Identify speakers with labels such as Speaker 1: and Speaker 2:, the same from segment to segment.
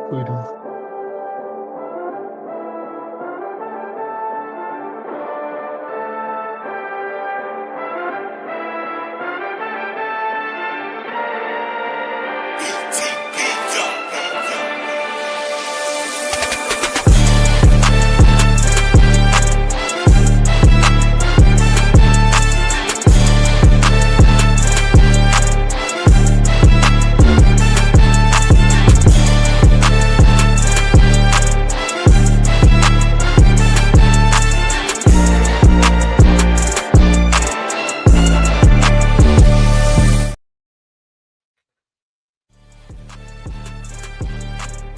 Speaker 1: Later.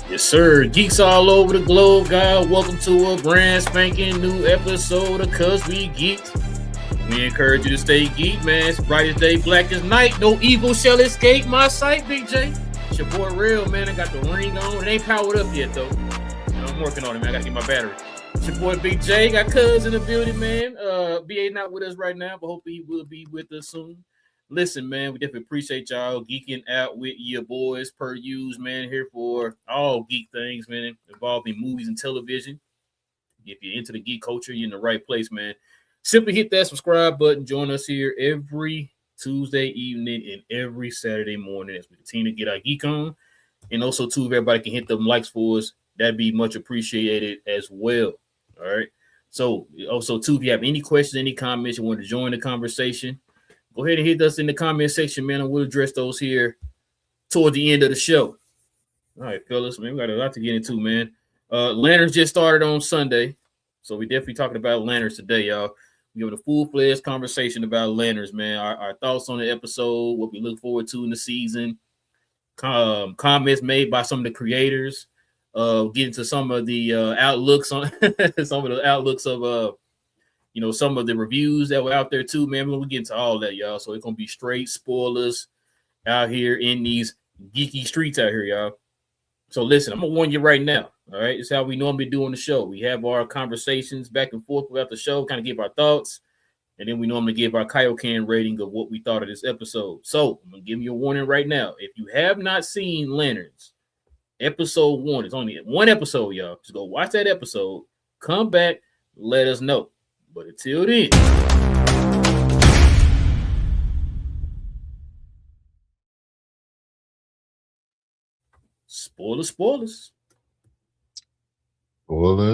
Speaker 2: Yes, sir. Geeks all over the globe, guys. Welcome to a brand spanking new episode of Cuz We Geek'd. We encourage you to stay geek, man. It's bright as day, black as night. No evil shall escape my sight, Big J. It's your boy Real, man. I got the ring on. It ain't powered up yet, though. I'm working on it, man. I got to get my battery. It's your boy Big J. Got Cuz in the building, man. BA not with us right now, but hopefully he will be with us soon. Listen, man, we definitely appreciate y'all geeking out with your boys per use, man, here for all geek things, man, involving movies and television. If you're into the geek culture, you're in the right place, man. Simply hit that subscribe button. Join us here every Tuesday evening and every Saturday morning as we continue to get our geek on. And also, too, if everybody can hit them likes for us, that'd be much appreciated as well. All right. So, also, too, if you have any questions, any comments, you want to join the conversation, go ahead and hit us in the comment section, man, and we'll address those here toward the end of the show. All right, fellas, man, we got a lot to get into, man. Lanterns just started on Sunday, so we definitely talking about Lanterns today, y'all. We have a full-fledged conversation about Lanterns, man. Our thoughts on the episode, what we look forward to in the season, comments made by some of the creators, get into some of the outlooks on some of the outlooks of some of the reviews that were out there too, man. We'll get into all that, y'all. So it's gonna be straight spoilers out here in these geeky streets out here, y'all. So listen, I'm gonna warn you right now. All right, it's how we normally do on the show. We have our conversations back and forth throughout the show, kind of give our thoughts, and then we normally give our Kaioken rating of what we thought of this episode. So I'm gonna give you a warning right now. If you have not seen Lanterns, episode 1, it's only one episode, y'all. Just go watch that episode, come back, let us know. But until then, spoilers.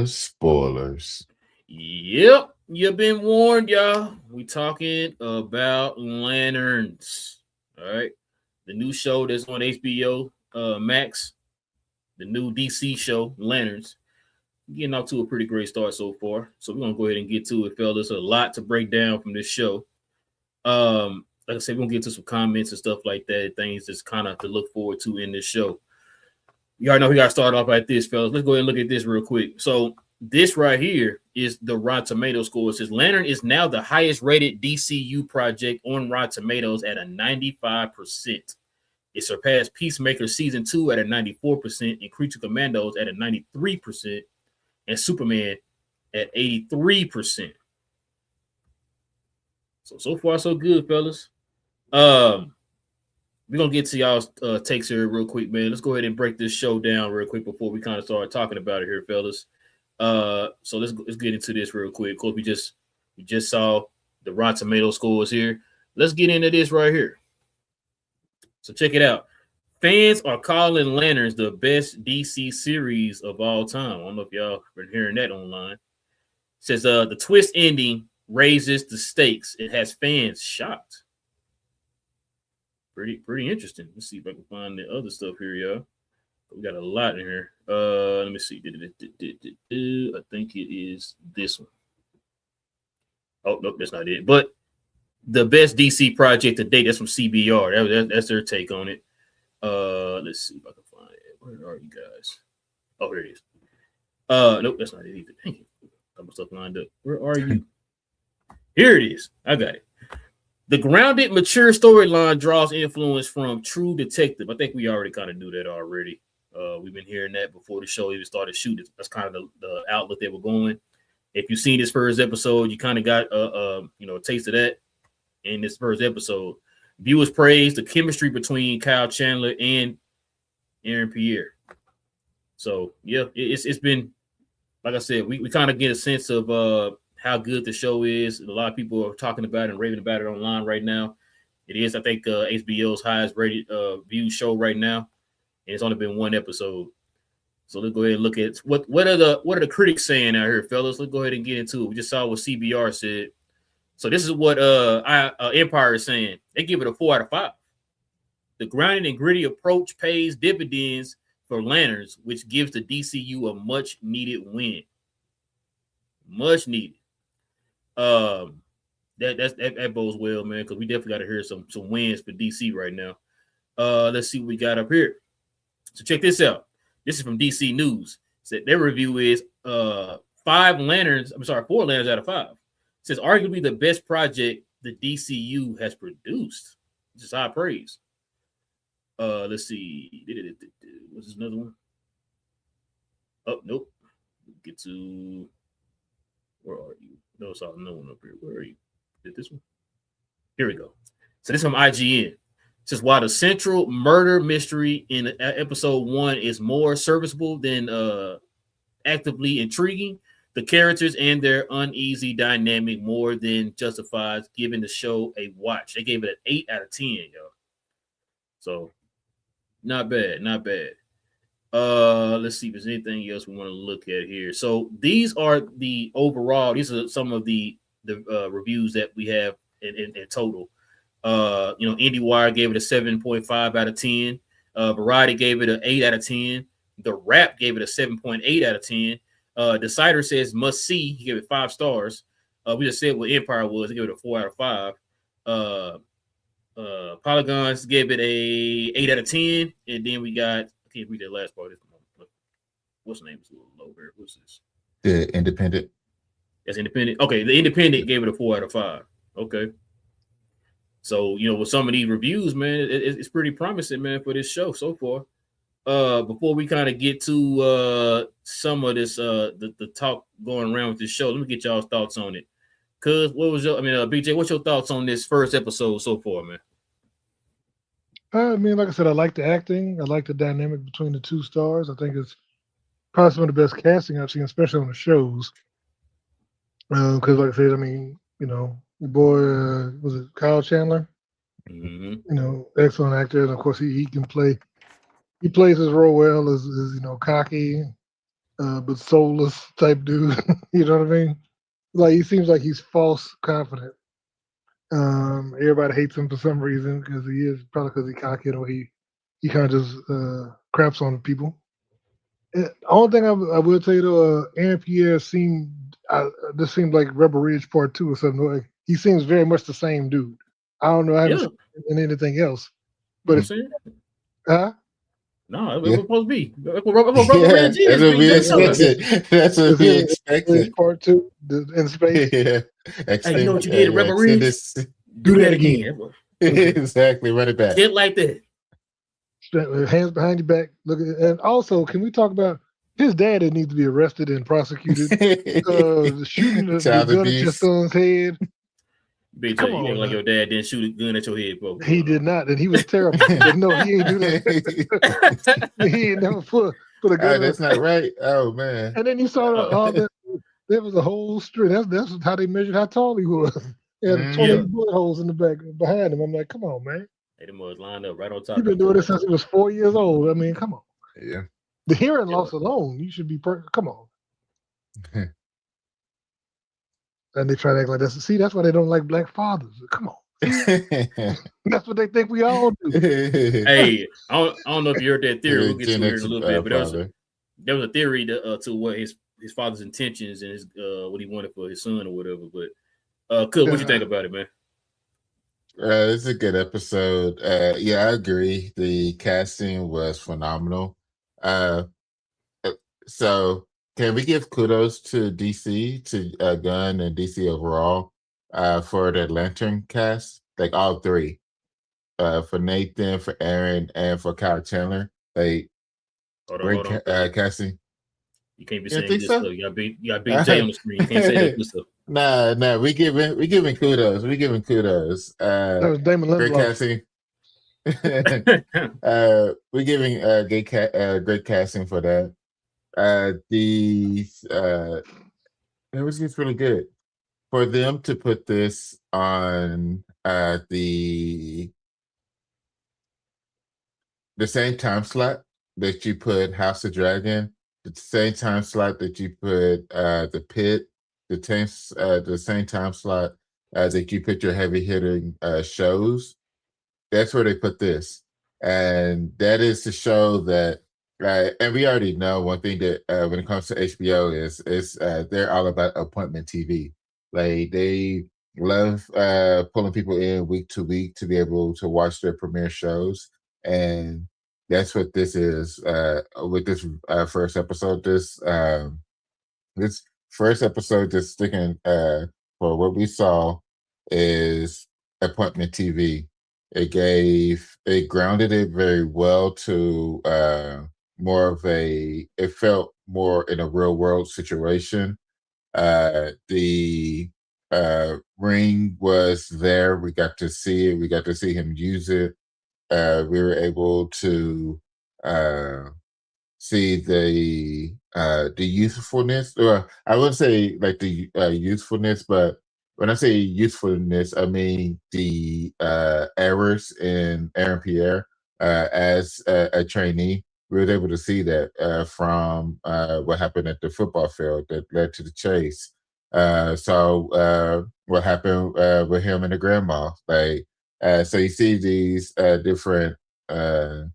Speaker 1: Spoilers.
Speaker 2: Yep, you've been warned, y'all. We talking about Lanterns. All right, the new show that's on HBO Max, the new DC show, Lanterns. Getting off to a pretty great start so far. So we're gonna go ahead and get to it, fellas. A lot to break down from this show. Like I said, we're gonna get to some comments and stuff like that, things that's kind of to look forward to in this show. You already know we gotta start off like this, fellas. Let's go ahead and look at this real quick. So this right here is the Rotten Tomatoes score. It says Lantern is now the highest rated DCU project on Rotten Tomatoes at a 95%. It surpassed Peacemaker Season 2 at a 94% and Creature Commandos at a 93%. And Superman at 83%. So far, so good, fellas. We're gonna get to y'all's takes here real quick, man. Let's go ahead and break this show down real quick before we kind of start talking about it here, fellas. So let's get into this real quick. Of course, we just saw the Rotten Tomatoes scores here. Let's get into this right here. So check it out. Fans are calling Lanterns the best DC series of all time. I don't know if y'all been hearing that online. It says the twist ending raises the stakes. It has fans shocked. Pretty interesting. Let's see if I can find the other stuff here, y'all. We got a lot in here. Let me see. I think it is this one. Oh, nope, that's not it. But the best DC project to date, that's from CBR. That's their take on it. Let's see if I can find it. Where are you guys? Oh, here it is. Nope, that's not it either. Thank you. Got my stuff lined up. Where are you? Here it is. I got it. The grounded, mature storyline draws influence from True Detective. I think we already kind of knew that already. We've been hearing that before the show even started shooting. That's kind of the outlook they were going. If you've seen this first episode, you kind of got a taste of that in this first episode. Viewers praised the chemistry between Kyle Chandler and Aaron Pierre. So yeah, it's been, like I said, we kind of get a sense of how good the show is. A lot of people are talking about it and raving about it online right now. It is, I think, HBO's highest rated viewed show right now, and it's only been one episode. So let's go ahead and look at what are the critics saying out here, fellas. Let's go ahead and get into it. We just saw what CBR said. So this is what Empire is saying. They give it a 4 out of 5. The grounded and gritty approach pays dividends for Lanterns, which gives the DCU a much needed win. Much needed. That bodes well, man, because we definitely got to hear some wins for DC right now. Let's see what we got up here. So check this out. This is from DC News. So their review is 4 Lanterns out of 5. It says arguably the best project the DCU has produced. This is high praise. Let's see. What's this another one? Oh, nope. Get to, where are you? No, it's all no one up here. Where are you? Did this one? Here we go. So this is from IGN. It says while the central murder mystery in episode 1 is more serviceable than actively intriguing, the characters and their uneasy dynamic more than justifies giving the show a watch. They gave it an 8 out of 10, yo. So not bad. Let's see if there's anything else we want to look at here. So these are the overall. These are some of the reviews that we have in total. IndieWire gave it a 7.5 out of 10. Variety gave it an 8 out of 10. The Wrap gave it a 7.8 out of 10. Decider says must see. He gave it 5 stars. We just said what Empire was. He gave it a 4 out of 5. Polygons gave it a 8 out of 10. And then we got, I can't read that last part. What's the name? It's a little low here. What's this?
Speaker 1: The Independent.
Speaker 2: That's Independent. Okay, the Independent gave it a 4 out of 5. Okay. So, with some of these reviews, man, it's pretty promising, man, for this show so far. Before we kind of get to some of this, the talk going around with this show, let me get y'all's thoughts on it. Cuz, BJ, what's your thoughts on this first episode so far, man?
Speaker 3: Like I said, I like the acting. I like the dynamic between the 2 stars. I think it's probably some of the best casting I've seen, especially on the shows. Because, like I said, your boy, was it Kyle Chandler?
Speaker 2: Mm-hmm.
Speaker 3: Excellent actor. And, of course, he can play. He plays his role well as cocky, but soulless type dude. You know what I mean? Like, he seems like he's false confident. Everybody hates him for some reason because he is probably because he's cocky or he kind of just craps on people. The only thing I will tell you though, Aaron Pierre this seemed like Rebel Ridge Part 2 or something. Like, he seems very much the same dude. I don't know how to in anything else, but it's
Speaker 2: no, it was supposed to be.
Speaker 1: That's what we expected. That's what we expected.
Speaker 3: Part 2 in space.
Speaker 2: Yeah. Hey, you know what you did, Rebel Ridge? Do that again.
Speaker 1: Exactly. Run it back.
Speaker 2: Get like that.
Speaker 3: Hands behind your back. Look at, and also, can we talk about his dad that needs to be arrested and prosecuted? Shooting the gun at your son's head.
Speaker 2: BJ, you act like your dad didn't shoot a gun at your head, bro.
Speaker 3: He did not, and he was terrible. No, he ain't do that. He ain't never put a gun.
Speaker 1: That's not right. Oh man!
Speaker 3: And then you saw all that. There was a whole string. That's how they measured how tall he was. He had 20 bullet holes in the back behind him. I'm like, come on, man.
Speaker 2: Hey, them was lined up right on top.
Speaker 3: You've been doing this since he was 4 years old. Come on.
Speaker 1: Yeah.
Speaker 3: The hearing loss alone, you should be. Come on. And they try to act like that. See, that's why they don't like black fathers. Come on. That's what they think we all do.
Speaker 2: Hey, I don't know if you heard that theory. We'll get to it in a little bit, but there was a theory to what his father's intentions and his what he wanted for his son or whatever. But Cook, what you think about it, man?
Speaker 1: It's a good episode. Yeah, I agree. The casting was phenomenal. So can we give kudos to DC, to Gunn and DC overall, for the Lantern cast? Like all 3, for Nathan, for Aaron, and for Kyle Chandler. Like great casting.
Speaker 2: You can't be saying this stuff. You got Big J on the screen. You can't say that stuff.
Speaker 1: Nah. We giving kudos.
Speaker 3: That was Damon Lindelof.
Speaker 1: Great casting. We're giving great casting for that. It was just really good for them to put this on the same time slot that you put House of Dragon, the same time slot that you put the Pit, the same time slot that you put your heavy hitting shows. That's where they put this, and that is to show that. And we already know one thing that when it comes to HBO is they're all about appointment TV. Like they love pulling people in week to week to be able to watch their premiere shows, and that's what this is with this first episode. This first episode, just sticking for what we saw is appointment TV. It grounded it very well to it felt more in a real world situation. The ring was there. We got to see it. We got to see him use it. We were able to see the youthfulness, or I wouldn't say like the youthfulness, but when I say youthfulness, I mean the errors in Aaron Pierre as a trainee. We were able to see that from what happened at the football field that led to the chase. So what happened with him and the grandma? So you see these different uh,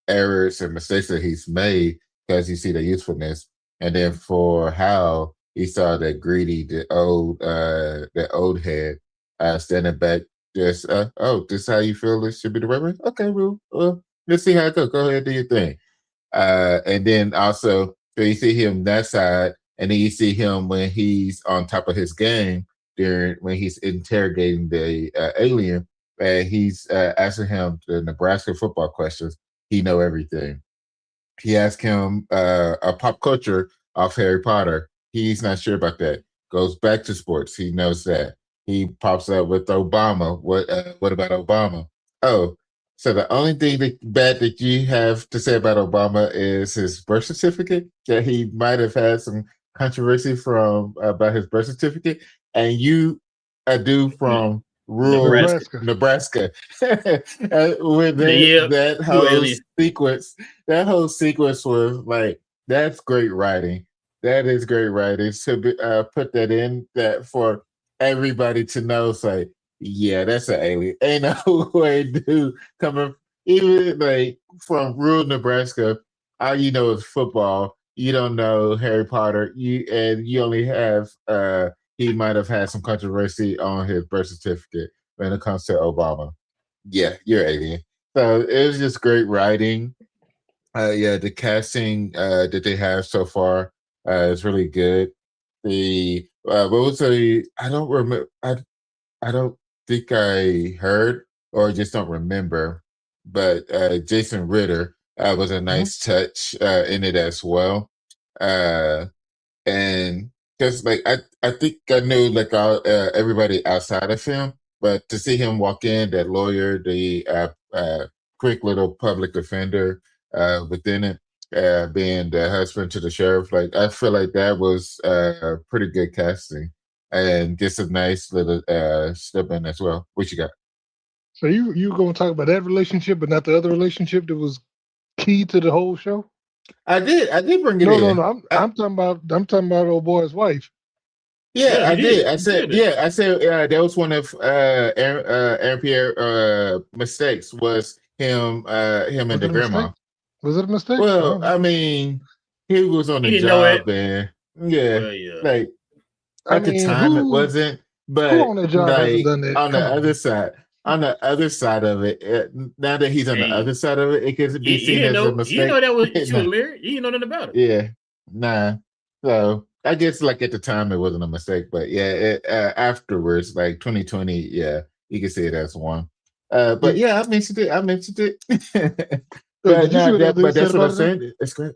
Speaker 1: errors and mistakes that he's made because you see the usefulness. And then for Hal, he saw that greedy, that old head standing back. Just this is how you feel. This should be the right way. Okay, well, let's see how it goes. Go ahead, do your thing. And then also, so you see him that side, and then you see him when he's on top of his game when he's interrogating the alien, and he's asking him the Nebraska football questions. He know everything. He asked him a pop culture off Harry Potter. He's not sure about that. Goes back to sports. He knows that. He pops up with Obama. What about Obama? Oh, so the only thing bad that you have to say about Obama is his birth certificate. That he might have had some controversy about his birth certificate, and you, a dude from rural Nebraska. With that whole sequence was like, that's great writing. That is great writing. To put that in that for everybody to know, it's like, yeah, that's an alien. Ain't no way, dude, coming even like from rural Nebraska. All you know is football. You don't know Harry Potter. You only have he might have had some controversy on his birth certificate when it comes to Obama. Yeah, you're alien. So it was just great writing. The casting that they have so far is really good. What was I don't remember. I don't think I heard or just don't remember, but Jason Ritter was a nice touch in it as well. And just like I think I knew like everybody outside of him, but to see him walk in, that lawyer, the quick little public defender within it, being the husband to the sheriff, like I feel like that was pretty good casting and just a nice little step in as well. What you got?
Speaker 3: So you gonna talk about that relationship, but not the other relationship that was key to the whole show?
Speaker 1: I did bring it in.
Speaker 3: No. I'm talking about old boy's wife.
Speaker 1: Yeah, I did. I said that was one of Aaron Pierre mistakes was him and the grandma.
Speaker 3: Mistake? Was it a mistake?
Speaker 1: Well, I mean, he was on the job and like at the time it wasn't, but
Speaker 3: who on the job hasn't done that?
Speaker 1: On the other side of it, now that he's on the other side of it could be seen as a mistake.
Speaker 2: You know that was she was married. You know nothing about it.
Speaker 1: Yeah, nah. So I guess like at the time it wasn't a mistake, but yeah, afterwards, like 2020, yeah, you can see it as one. But yeah, I mentioned it. but that's what I'm saying. It's great.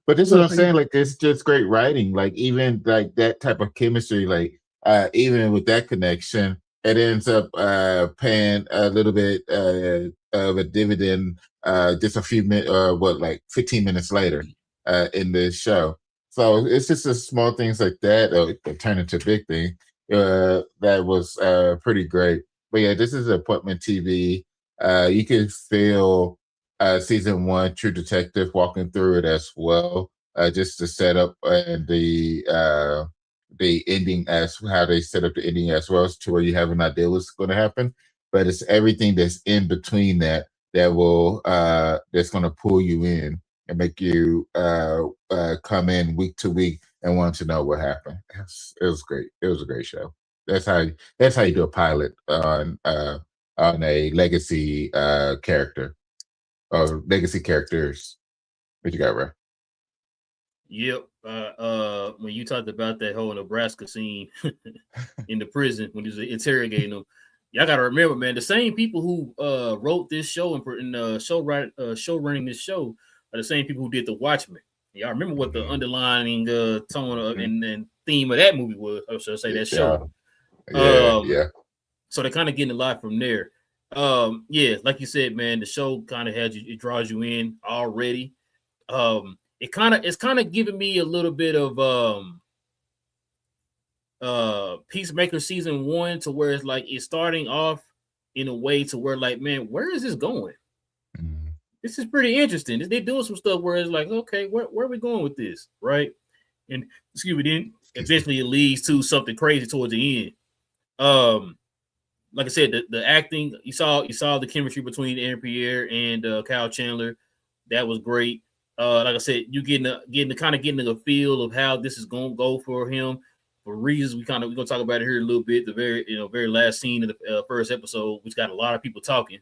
Speaker 1: But this is what I'm saying. Like it's just great writing. Like even like that type of chemistry. Like even with that connection, it ends up paying a little bit of a dividend just a few minutes, 15 minutes later. in this show. So it's just the small things like that that turn into big thing. That was pretty great. But yeah, this is appointment TV. You can feel season one True Detective walking through it as well. Just the setup and the ending as how they set up the ending as well, to where you have an idea what's going to happen. But it's everything that's in between that will that's going to pull you in and make you come in week to week and want to know what happened. It was great. It was a great show. That's how you do a pilot on a legacy character or legacy characters. What you got, Ray?
Speaker 2: Yep. When you talked about that whole Nebraska scene in the prison when he was interrogating them, y'all gotta remember, man, the same people who wrote this show and show running this show are the same people who did The Watchmen. Y'all remember what the underlining tone and theme of that movie was? Or should I say that show?
Speaker 1: Yeah.
Speaker 2: So they're kind of getting a lot from there. Yeah, like you said, man, the show kind of it draws you in already. It's kind of giving me a little bit of Peacemaker season 1 to where it's like it's starting off in a way to where like, man, where is this going? Mm-hmm. This is pretty interesting. They're doing some stuff where it's like, okay, where are we going with this, right? And then eventually it leads to something crazy towards the end. Like I said, the acting, you saw the chemistry between Aaron Pierre and Kyle Chandler. That was great. Like I said, you getting a feel of how this is going to go for him for reasons we're going to talk about it here a little bit. The very last scene of the first episode, which got a lot of people talking.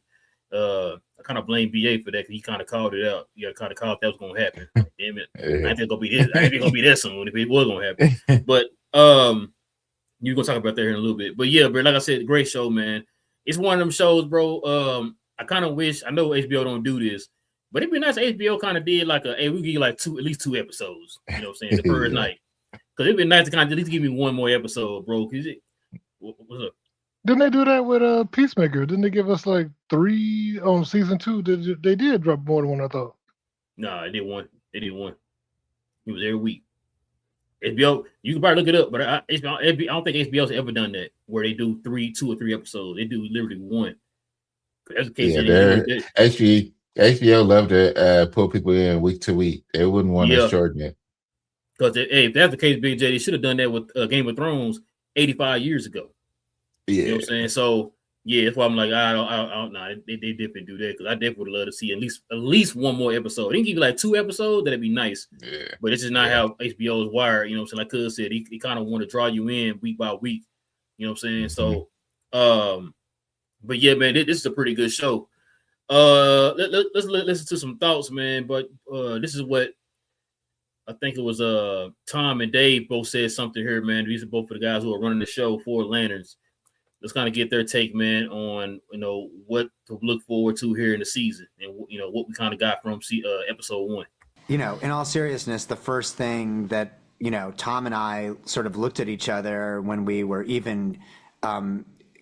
Speaker 2: I kind of blame BA for that because he kind of called it out. You kind of called that was going to happen. Damn it! I think gonna be this. I think gonna be that soon if it was going to happen. But you're gonna talk about that here in a little bit. But yeah, bro, like I said, great show, man. It's one of them shows, bro. I kind of wish, I know HBO don't do this, but it'd be nice if HBO kind of did like we give you like at least 2 episodes. You know what I'm saying? The first night. Because it'd be nice to kind of at least give me one more episode, bro. What's up?
Speaker 3: Didn't they do that with Peacemaker? Didn't they give us like 3 on season 2? They did drop more than one, I thought.
Speaker 2: No, they did one. It was every week. HBO, you can probably look it up, but I don't think HBO's ever done that where they do 2 or 3 episodes. They do literally one. That's the case.
Speaker 1: HBO love to pull people in week to week. They wouldn't want to shorten it.
Speaker 2: Because if that's the case, Big J, they should have done that with Game of Thrones 85 years ago.
Speaker 1: Yeah.
Speaker 2: You know what I'm saying? So yeah, that's why I'm like, I don't know. They definitely do that because I definitely would love to see at least one more episode. They can give you like 2 episodes, that'd be nice.
Speaker 1: Yeah.
Speaker 2: But it's just not how HBO is wired. You know what I'm saying? Like Cuz said, he kind of want to draw you in week by week. You know what I'm saying? So, but yeah, man, this is a pretty good show. Let's listen to some thoughts, man. But this is what I think it was. Tom and Dave both said something here, man. These are both of the guys who are running the show for Lanterns. Let's kind of get their take, man, on what to look forward to here in the season, and what we kind of got from episode 1.
Speaker 4: In all seriousness, the first thing that Tom and I sort of looked at each other when we were even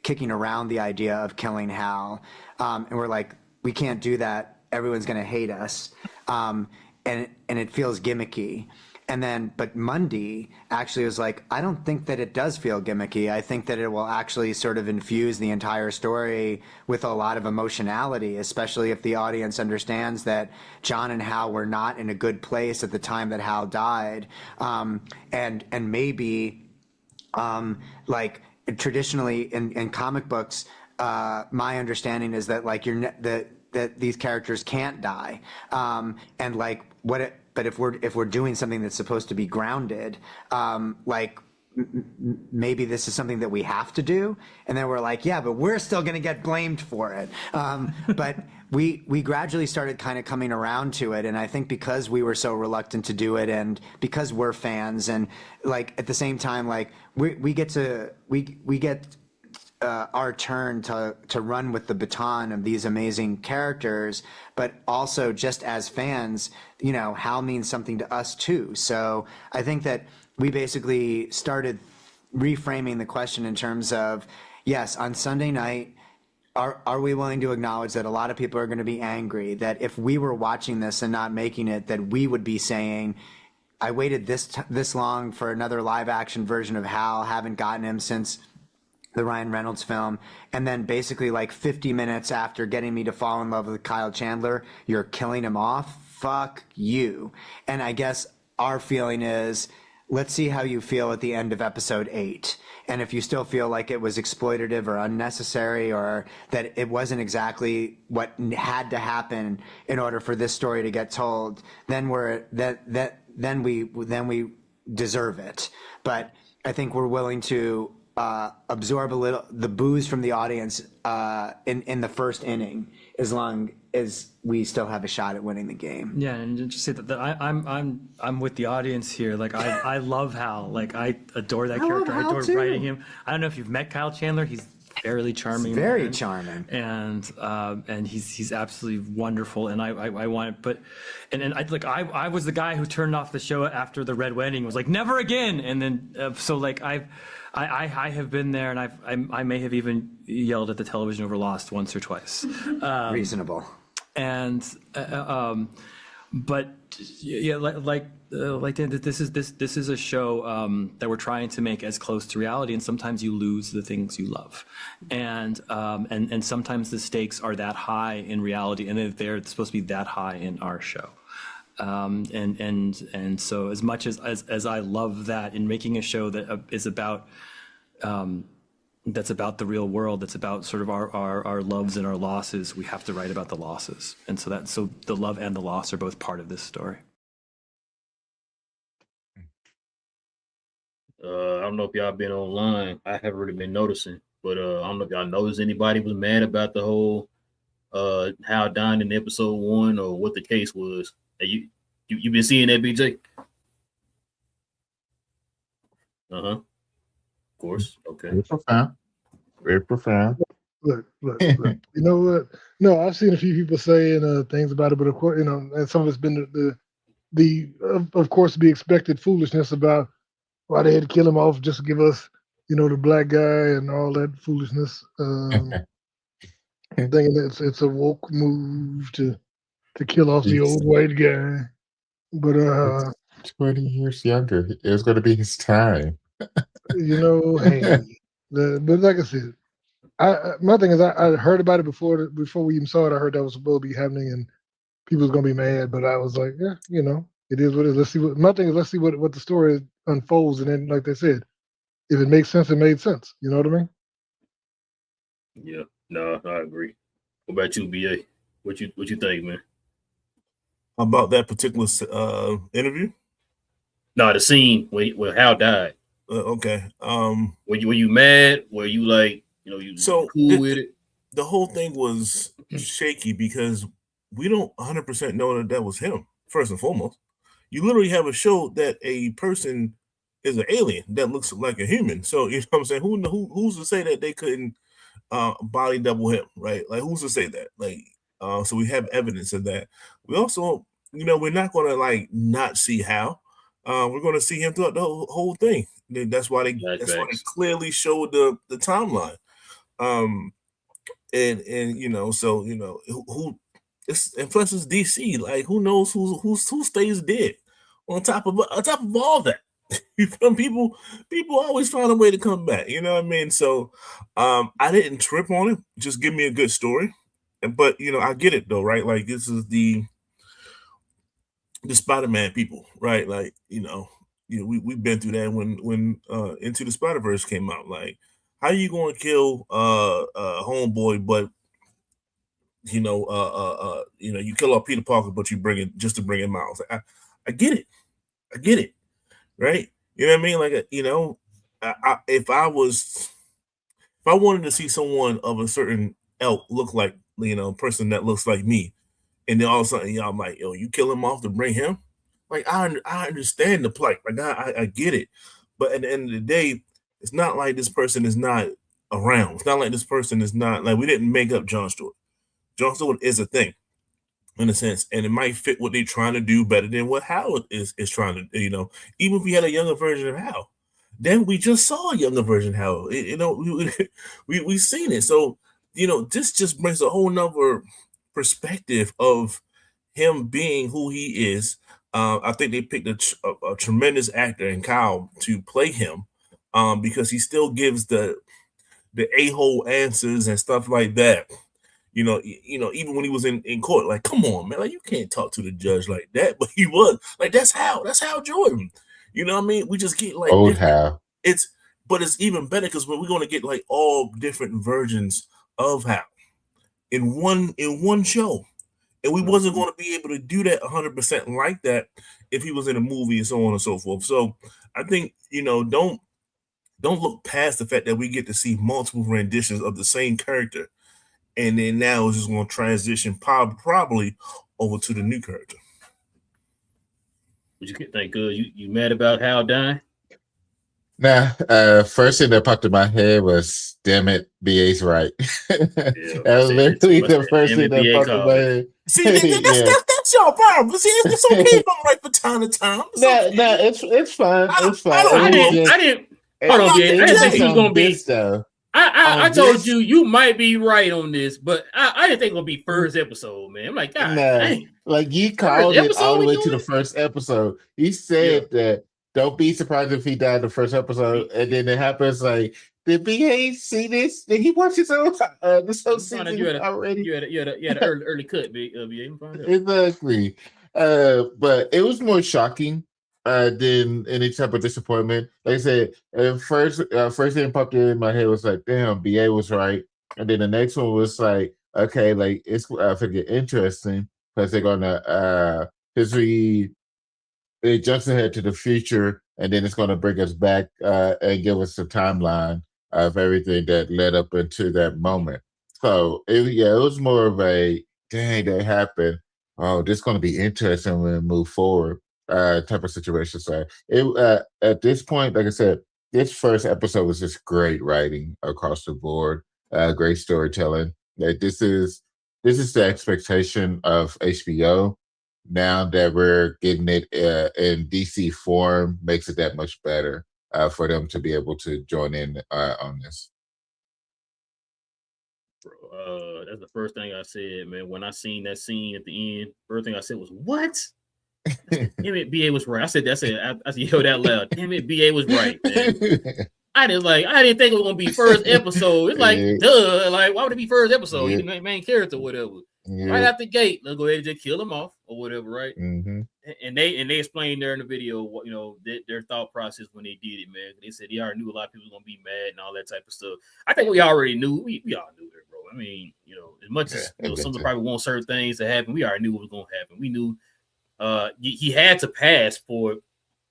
Speaker 4: kicking around the idea of killing Hal, and we're like, we can't do that. Everyone's going to hate us, and it feels gimmicky. And then, but Mundy actually was like, I don't think that it does feel gimmicky. I think that it will actually sort of infuse the entire story with a lot of emotionality, especially if the audience understands that John and Hal were not in a good place at the time that Hal died. And maybe, like traditionally in comic books, my understanding is that like that these characters can't die. And like but if we're doing something that's supposed to be grounded, like maybe this is something that we have to do. And then we're like, yeah, but we're still going to get blamed for it. But we gradually started kind of coming around to it. And I think because we were so reluctant to do it, and because we're fans, and like at the same time, like we get our turn to run with the baton of these amazing characters, but also just as fans, Hal means something to us too. So I think that we basically started reframing the question in terms of, yes, on Sunday night, Are we willing to acknowledge that a lot of people are going to be angry that if we were watching this and not making it, that we would be saying, I waited this long for another live action version of Hal, haven't gotten him since the Ryan Reynolds film, and then basically like 50 minutes after getting me to fall in love with Kyle Chandler, you're killing him off? Fuck you. And I guess our feeling is, let's see how you feel at the end of episode 8. And if you still feel like it was exploitative or unnecessary, or that it wasn't exactly what had to happen in order for this story to get told, then we deserve it. But I think we're willing to absorb a little the booze from the audience in the first inning, as long as we still have a shot at winning the game.
Speaker 5: Yeah, and just say that I'm with the audience here. Like I love Hal. Like I adore that character. I adore writing him. I don't know if you've met Kyle Chandler. He's fairly charming.
Speaker 4: Very charming.
Speaker 5: And he's absolutely wonderful. And I want, but and I was the guy who turned off the show after the Red Wedding. Was like, never again. And then so like I have been there, and I may have even yelled at the television over Lost once or twice.
Speaker 4: Reasonable.
Speaker 5: And but yeah, like Dan, this is a show that we're trying to make as close to reality, and sometimes you lose the things you love, and sometimes the stakes are that high in reality, and they're supposed to be that high in our show. And so as much as I love that, in making a show that is about that's about the real world, that's about sort of our loves and our losses, we have to write about the losses. And so the love and the loss are both part of this story.
Speaker 2: I don't know if y'all been online. I haven't really been noticing, but I don't know if y'all noticed anybody was mad about the whole Hal dying in episode 1, or what the case was. You been seeing that, BJ? Of course. Okay.
Speaker 1: Very profound.
Speaker 3: Look. You know what? No, I've seen a few people saying things about it, but of course, and some of it's been the of course, the expected foolishness about why they had to kill him off just to give us, the black guy and all that foolishness. Thinking it's a woke move to kill off the old white guy, but
Speaker 1: 20 years younger. It was going to be his time.
Speaker 3: Hey, but like I said, my thing is I heard about it before we even saw it. I heard that was supposed to be happening and people was gonna be mad, but I was like, yeah, it is what it is. Let's see let's see what the story unfolds, and then, like they said, if it makes sense, it made sense. You know what I mean?
Speaker 2: Yeah, no, I agree. What about you, BA? What you think, man?
Speaker 6: About that particular interview?
Speaker 2: No, the scene where Hal died.
Speaker 6: Okay.
Speaker 2: Were you mad? Were you like, you
Speaker 6: so
Speaker 2: cool with it?
Speaker 6: The whole thing was shaky because we don't 100% know that was him. First and foremost, you literally have a show that a person is an alien that looks like a human. So you know what I'm saying? Who's to say that they couldn't body double him, right? Like, who's to say that? Like, so we have evidence of that. We also, we're not going to like not see Hal. We're going to see him throughout the whole thing. That's why they clearly showed the timeline. So who it's, and plus it's DC. Like, who knows who stays dead on top of all that. people always find a way to come back. You know what I mean? So I didn't trip on it. Just give me a good story. But I get it though, right? Like, this is the Spider-Man people, right? Like, we've been through that when Into the Spider-Verse came out. Like, how are you going to kill homeboy, but you kill off Peter Parker, but you bring it just to bring him out? I get it, right? You know what I mean? Like, if I wanted to see someone of a certain ilk look like, person that looks like me, and then all of a sudden y'all like, you kill him off to bring him. Like, I understand the plight. Like, I get it. But at the end of the day, it's not like this person is not around. It's not like this person is not, like, we didn't make up John Stewart. John Stewart is a thing, in a sense, and it might fit what they're trying to do better than what Hal is trying to, even if we had a younger version of Hal, then we just saw a younger version of Hal. We've seen it. So this just brings a whole nother perspective of him being who he is. I think they picked a tremendous actor in Kyle to play him, because he still gives the a-hole answers and stuff like that. Even when he was in court, like, come on, man, like, you can't talk to the judge like that. But he was like, that's how Jordan. You know what I mean? We just get like
Speaker 1: Old
Speaker 6: different.
Speaker 1: Hal.
Speaker 6: But it's even better because we're going to get like all different versions of Hal in one show. And we wasn't going to be able to do that 100% like that if he was in a movie and so on and so forth. So I think, don't look past the fact that we get to see multiple renditions of the same character. And then now it's just going to transition probably over to the new character.
Speaker 2: What you think? You mad about Hal dying?
Speaker 1: Nah, first thing that popped in my head was, damn it, BA's right. That was literally the first thing that popped in my head.
Speaker 6: See, that's your problem. See, it's okay if I'm right from time to time.
Speaker 1: It's fine. It's fine.
Speaker 2: I didn't. Hold on, BA. I didn't think he was gonna be. I told you might be right on this, but I didn't think it was gonna be first episode, man. I'm like, God, dang.
Speaker 1: Like, you called it all the way to the first episode. He said that don't be surprised if he died the first episode, and then it happens like, did BA see this? Did he watch his own this whole season already?
Speaker 2: You had an early cut, BA.
Speaker 1: Exactly. But it was more shocking than any type of disappointment. Like I said, first thing popped in my head was like, damn, BA was right. And then the next one was like, okay, like, it's figure interesting because they're gonna it jumps ahead to the future, and then it's gonna bring us back and give us a timeline of everything that led up into that moment. So it was more of a, dang, that happened. Oh, this is gonna be interesting when we move forward. Type of situation. So at this point, like I said, this first episode was just great writing across the board, great storytelling. Like, this is the expectation of HBO. Now that we're getting it in DC form, makes it that much better for them to be able to join in on this.
Speaker 2: Bro, that's the first thing I said, man. When I seen that scene at the end, first thing I said was, "What?" Damn it, BA was right. I said, yo, that loud. Damn it, BA was right, man. I didn't think it was gonna be first episode. It's like, duh, like, why would it be first episode? He's the main character, whatever. Right out the gate, they'll go ahead and just kill him off or whatever, right?
Speaker 1: Mm-hmm.
Speaker 2: And they explained there in the video, their thought process when they did it, man. They said they already knew a lot of people were gonna be mad and all that type of stuff. I think we already knew. We all knew that, bro. I mean, as much as some probably want certain things to happen, we already knew what was gonna happen. We knew he had to pass for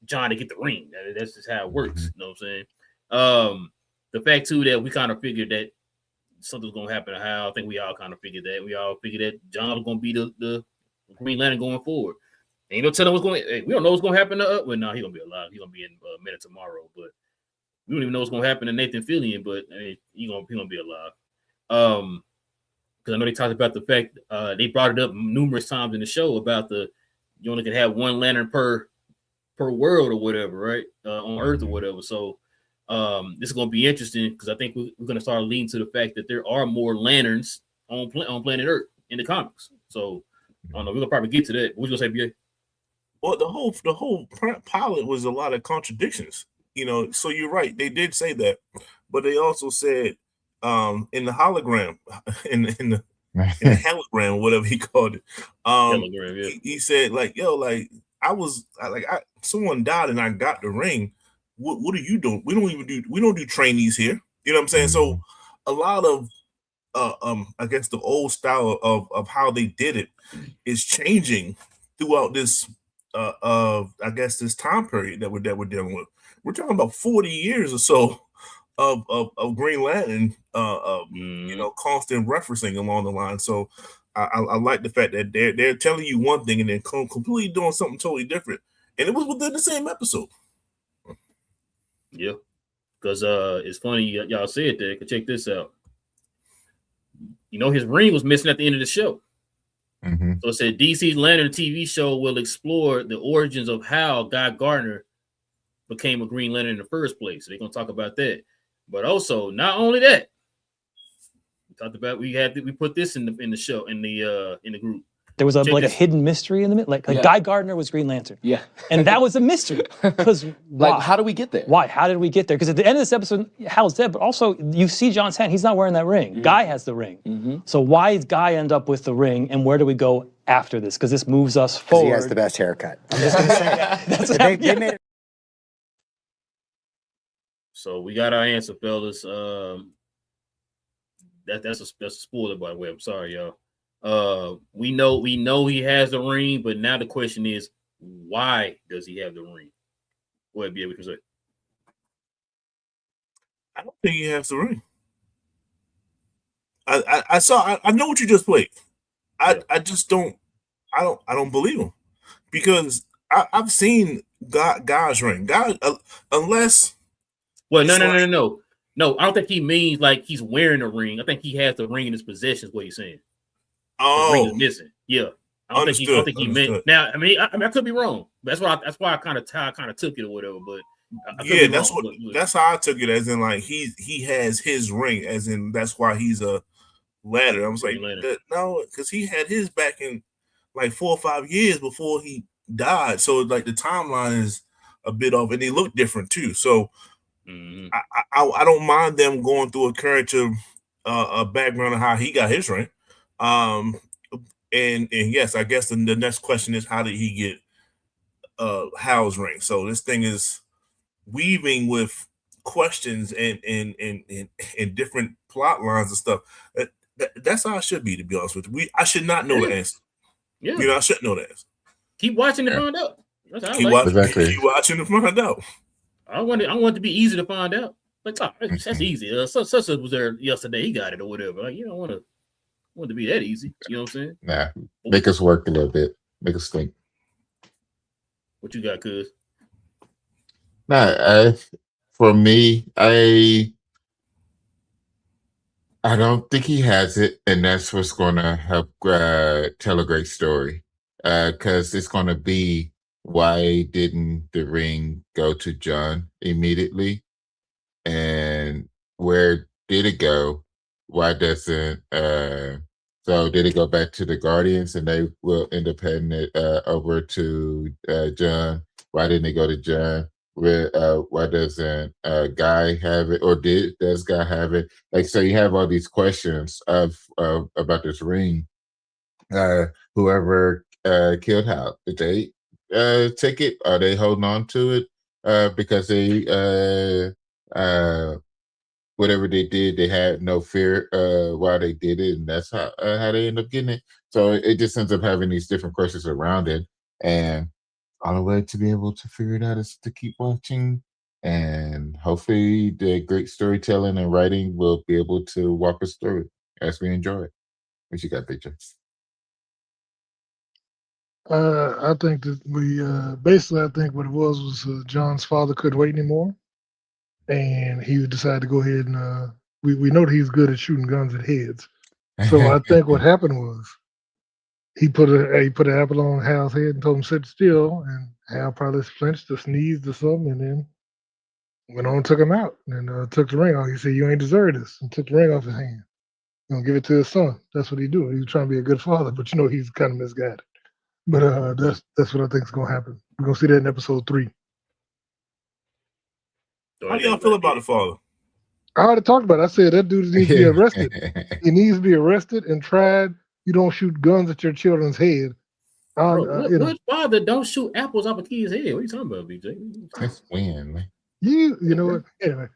Speaker 2: John to get the ring. That's just how it works. You know what I'm saying? The fact too that we kind of figured that something's gonna happen to Hal. I think we all kind of figured that. We all figured that John was gonna be the Green Lantern going forward. Ain't no telling what's going. We don't know what's gonna happen to. Well, no, he's gonna be alive. He's gonna be in a minute tomorrow, but we don't even know what's gonna happen to Nathan Fillion. But I mean, he's gonna be alive. Because I know they talked about the fact they brought it up numerous times in the show about you only can have one lantern per world or whatever, right? On Earth or whatever. So this is going to be interesting because I think we're going to start leading to the fact that there are more lanterns on planet Earth in the comics. So I don't know. We're going to probably get to that. What you going to say, BA?
Speaker 6: Well, the whole pilot was a lot of contradictions. So you're right. They did say that, but they also said in the hologram, in the hologram, whatever he called it. He said, like, yo, like, someone died and I got the ring. What are you doing? We don't do trainees here. You know what I'm saying? So a lot of I guess the old style of how they did it is changing throughout this I guess this time period that we're dealing with. We're talking about 40 years or so of Green Lantern, constant referencing along the line. So I like the fact that they're telling you one thing and then completely doing something totally different, and it was within the same episode.
Speaker 2: Yeah, because it's funny y'all said that. Cause check this out. His ring was missing at the end of the show.
Speaker 1: Mm-hmm.
Speaker 2: So it said DC's Lantern TV show will explore the origins of how Guy Gardner became a Green Lantern in the first place. So they're gonna talk about that. But also, not only that, talked about we put this in the show in the group.
Speaker 5: There was a
Speaker 2: this.
Speaker 5: hidden mystery in the middle. Like Guy Gardner was Green Lantern.
Speaker 7: Yeah.
Speaker 5: And that was a mystery. Because
Speaker 7: like, how do we get there?
Speaker 5: Why? How did we get there? Because at the end of this episode, Hal's dead, but also you see John's hand. He's not wearing that ring. Guy has the ring. So why does Guy end up with the ring, and where do we go after this? Because this moves us forward.
Speaker 4: He has the best haircut. I'm just going to say that. They made it.
Speaker 2: So we got our answer, fellas. That's a spoiler, by the way. I'm sorry, y'all. We know he has the ring, but now the question is, why does he have the ring? Go ahead, BA, say.
Speaker 6: I don't think he has the ring. I know what you just played. I just don't. I don't believe him, because I've seen Guy's ring. Guy, unless.
Speaker 2: Well, no. No, I don't think he means like he's wearing a ring. I think he has the ring in his possession. Is what he's saying.
Speaker 6: Oh,
Speaker 2: the ring is missing. Yeah, I don't think he meant. Now, I mean, I could be wrong. That's why I kind of took it or whatever. But
Speaker 6: yeah, that's how I took it. As in, like he has his ring. As in, that's why he's a ladder. I was like, no, because he had his back in like 4 or 5 years before he died. So like the timeline is a bit off, and they look different too. So. I don't mind them going through a character, a background of how he got his ring, and yes, I guess the next question is, how did he get Hal's ring? So this thing is weaving with questions and different plot lines and stuff. That's how it should be, to be honest with you. I should not know the answer.
Speaker 2: Yeah,
Speaker 6: I shouldn't know the answer.
Speaker 2: Keep watching to find out.
Speaker 6: Keep watching to find out.
Speaker 2: I want it to be easy to find out. Like, that's easy. Such was there yesterday. He got it or whatever. Like, you don't want it to be that easy. You know what I'm saying?
Speaker 1: Nah, make us work a little bit. Make us think.
Speaker 2: What you got, cuz?
Speaker 1: Nah, for me, I don't think he has it, and that's what's going to help tell a great story. Because it's going to be, why didn't the ring go to John immediately? And where did it go? Why doesn't so did it go back to the Guardians and they will end up heading it over to John? Why didn't it go to John? Why doesn't Guy have it, or does Guy have it? Like, so you have all these questions of about this ring. Whoever killed Hal, did they take it? Are they holding on to it because they whatever they did, they had no fear while they did it, and that's how they end up getting it. So it just ends up having these different questions around it, and all the way to be able to figure it out is to keep watching, and hopefully the great storytelling and writing will be able to walk us through it as we enjoy it. What you got, picture?
Speaker 3: I think that we basically, I think what it was John's father couldn't wait anymore, and he decided to go ahead and we know that he's good at shooting guns at heads. So I think what happened was he put an apple on Hal's head and told him sit still, and Hal probably flinched or sneezed or something, and then went on and took him out and took the ring off. He said, "You ain't deserve this," and took the ring off his hand. Gonna give it to his son. That's what he do. He was trying to be a good father, but he's kind of misguided. But that's what I think is gonna happen. We're gonna see that in episode 3.
Speaker 6: How do y'all feel about the father?
Speaker 3: I already talked about it. I said that dude needs to be arrested. He needs to be arrested and tried. You don't shoot guns at your children's head.
Speaker 2: What father don't shoot apples off a kid's head? What are you talking about, BJ?
Speaker 1: That's weird, man.
Speaker 3: You know what? Anyway.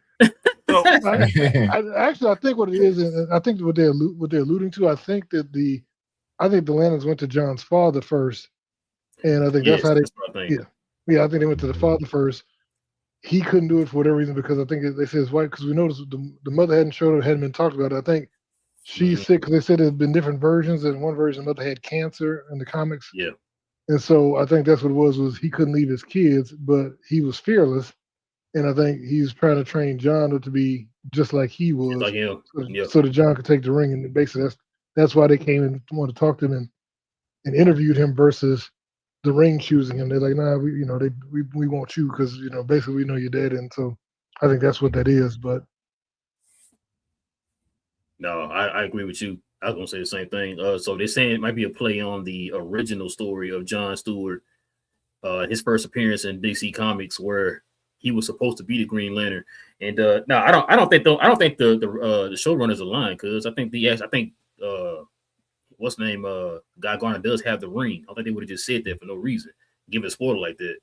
Speaker 3: I think what it is, and I think what they're alluding to, I think the Lantherns went to John's father first, and I think that's how they. I think they went to the father first. He couldn't do it for whatever reason, because I think they said his wife, because we noticed the mother hadn't showed up, hadn't been talked about. I think she's sick, because they said there's been different versions, and one version the mother had cancer in the comics.
Speaker 2: Yeah.
Speaker 3: And so I think that's what it was he couldn't leave his kids, but he was fearless. And I think he's trying to train John to be just like he was,
Speaker 2: like him.
Speaker 3: So that John could take the ring. And basically that's why they came and wanted to talk to him and interviewed him versus the ring choosing him. They're like, nah, we want you because basically we know you're dead. And so I think that's what that is. But
Speaker 2: No, I agree with you. I was gonna say the same thing. So they're saying it might be a play on the original story of John Stewart, his first appearance in DC Comics, where he was supposed to be the Green Lantern. And no, I don't think the showrunners are lying, because I think what's the name, Guy Gardner does have the ring. I don't think they would have just said that for no reason, give it a spoiler like that.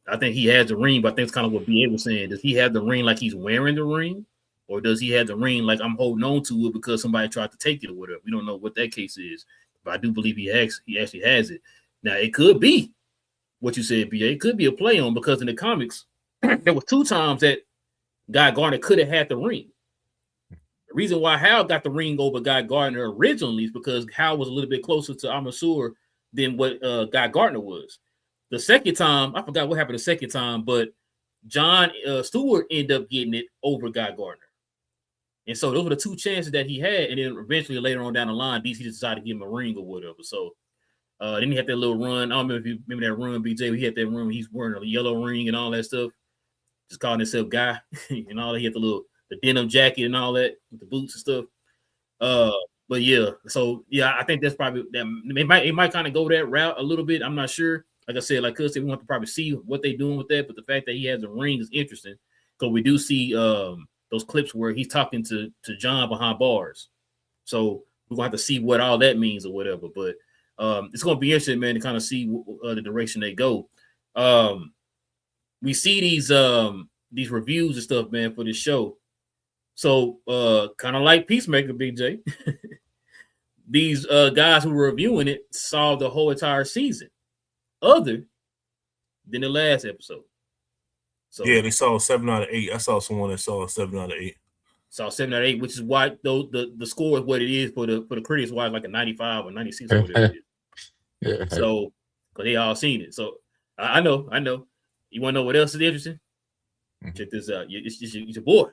Speaker 2: I think he has the ring, but I think it's kind of what BA was saying. Does he have the ring like he's wearing the ring? Or does he have the ring like I'm holding on to it because somebody tried to take it or whatever? We don't know what that case is, but I do believe he actually has it. Now, it could be what you said, BA. It could be a play on, because in the comics, there was 2 times that Guy Gardner could have had the ring. The reason why Hal got the ring over Guy Gardner originally is because Hal was a little bit closer to Amasur than what Guy Gardner was. The second time, I forgot what happened the second time, but John Stewart ended up getting it over Guy Gardner. And so those were the 2 chances that he had. And then eventually later on down the line, DC decided to give him a ring or whatever. So then he had that little run. I don't remember if you remember that run, BJ. He had that run where he's wearing a yellow ring and all that stuff. Just calling himself Guy and all that. He had the denim jacket and all that with the boots and stuff. But yeah, so yeah, I think that's probably that. It might kind of go that route a little bit. I'm not sure. Like I said, like Cuz said, we want to probably see what they're doing with that. But the fact that he has a ring is interesting, because we do see those clips where he's talking to John behind bars. So we're gonna have to see what all that means or whatever. But it's gonna be interesting, man, to kind of see the direction they go. We see these reviews and stuff, man, for this show. So kind of like Peacemaker, BJ, these guys who were reviewing it saw the whole entire season, other than the last episode. So
Speaker 6: yeah, they saw 7 out of 8. I saw someone that saw 7 out of 8.
Speaker 2: Saw 7 out of 8, which is why the score is what it is for the critics. Why like a 95 or 96 or whatever it is.
Speaker 1: Yeah.
Speaker 2: So because they all seen it. So I know. You want to know what else is interesting? Check this out. It's your boy.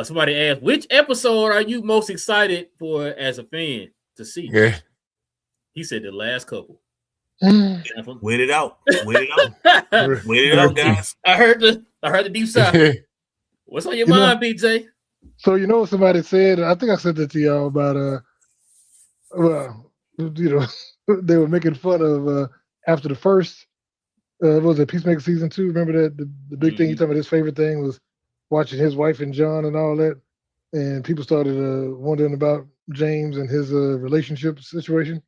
Speaker 2: Somebody asked, which episode are you most excited for as a fan to see?
Speaker 1: Yeah.
Speaker 2: He said the last couple.
Speaker 6: Wait it out. Wait it out, guys.
Speaker 2: I heard the deep side. What's on your mind, BJ?
Speaker 3: So you know what somebody said? I think I said that to y'all about they were making fun of after the first what was it, Peacemaker season 2? Remember that the big thing he talking about, his favorite thing was watching his wife and John and all that, and people started wondering about James and his relationship situation.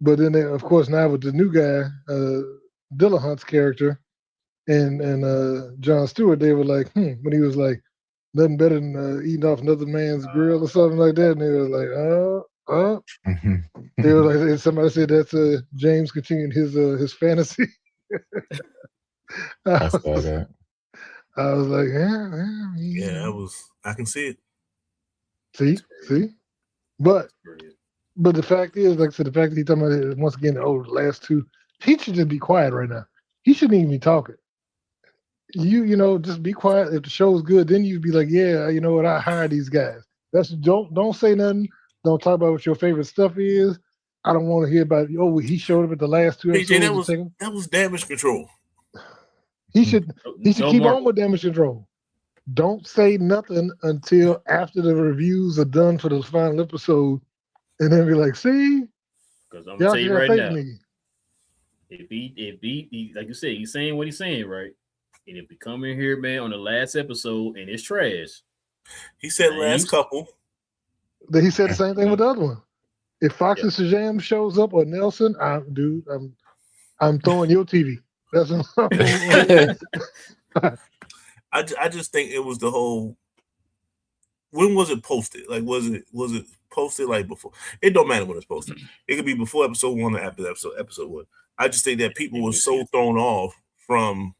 Speaker 3: But then, of course, now with the new guy, Dillahunt's character, and John Stewart, they were like, when he was like, nothing better than eating off another man's grill or something like that. And they were like, They were like, and somebody said that's James continuing his fantasy.
Speaker 1: I saw that.
Speaker 3: I was like,
Speaker 6: yeah, I can see it.
Speaker 3: See, but the fact is, like I said, the fact that he's talking about it once again, the last 2, he should just be quiet right now. He shouldn't even be talking. You know, just be quiet. If the show's good, then you'd be like, yeah, you know what, I hired these guys. Don't say nothing. Don't talk about what your favorite stuff is. I don't want to hear about he showed up at the last 2 episodes.
Speaker 6: That was Damage Control.
Speaker 3: He should keep on with Damage Control. Don't say nothing until after the reviews are done for the final episode, and then be like, see?
Speaker 2: Because I'm gonna tell you right now,
Speaker 3: me.
Speaker 2: if he like you said, he's saying what he's saying, right? And if we come in here, man, on the last episode and it's trash.
Speaker 6: He said last couple.
Speaker 3: Then he said the same thing with the other one. If Fox and Shazam shows up or Nelson, I'm throwing your TV. That's
Speaker 6: I just think it was the whole. When was it posted? Like, was it posted like before? It don't matter when it's posted. It could be before episode 1 or after episode 1. I just think that people were so thrown off from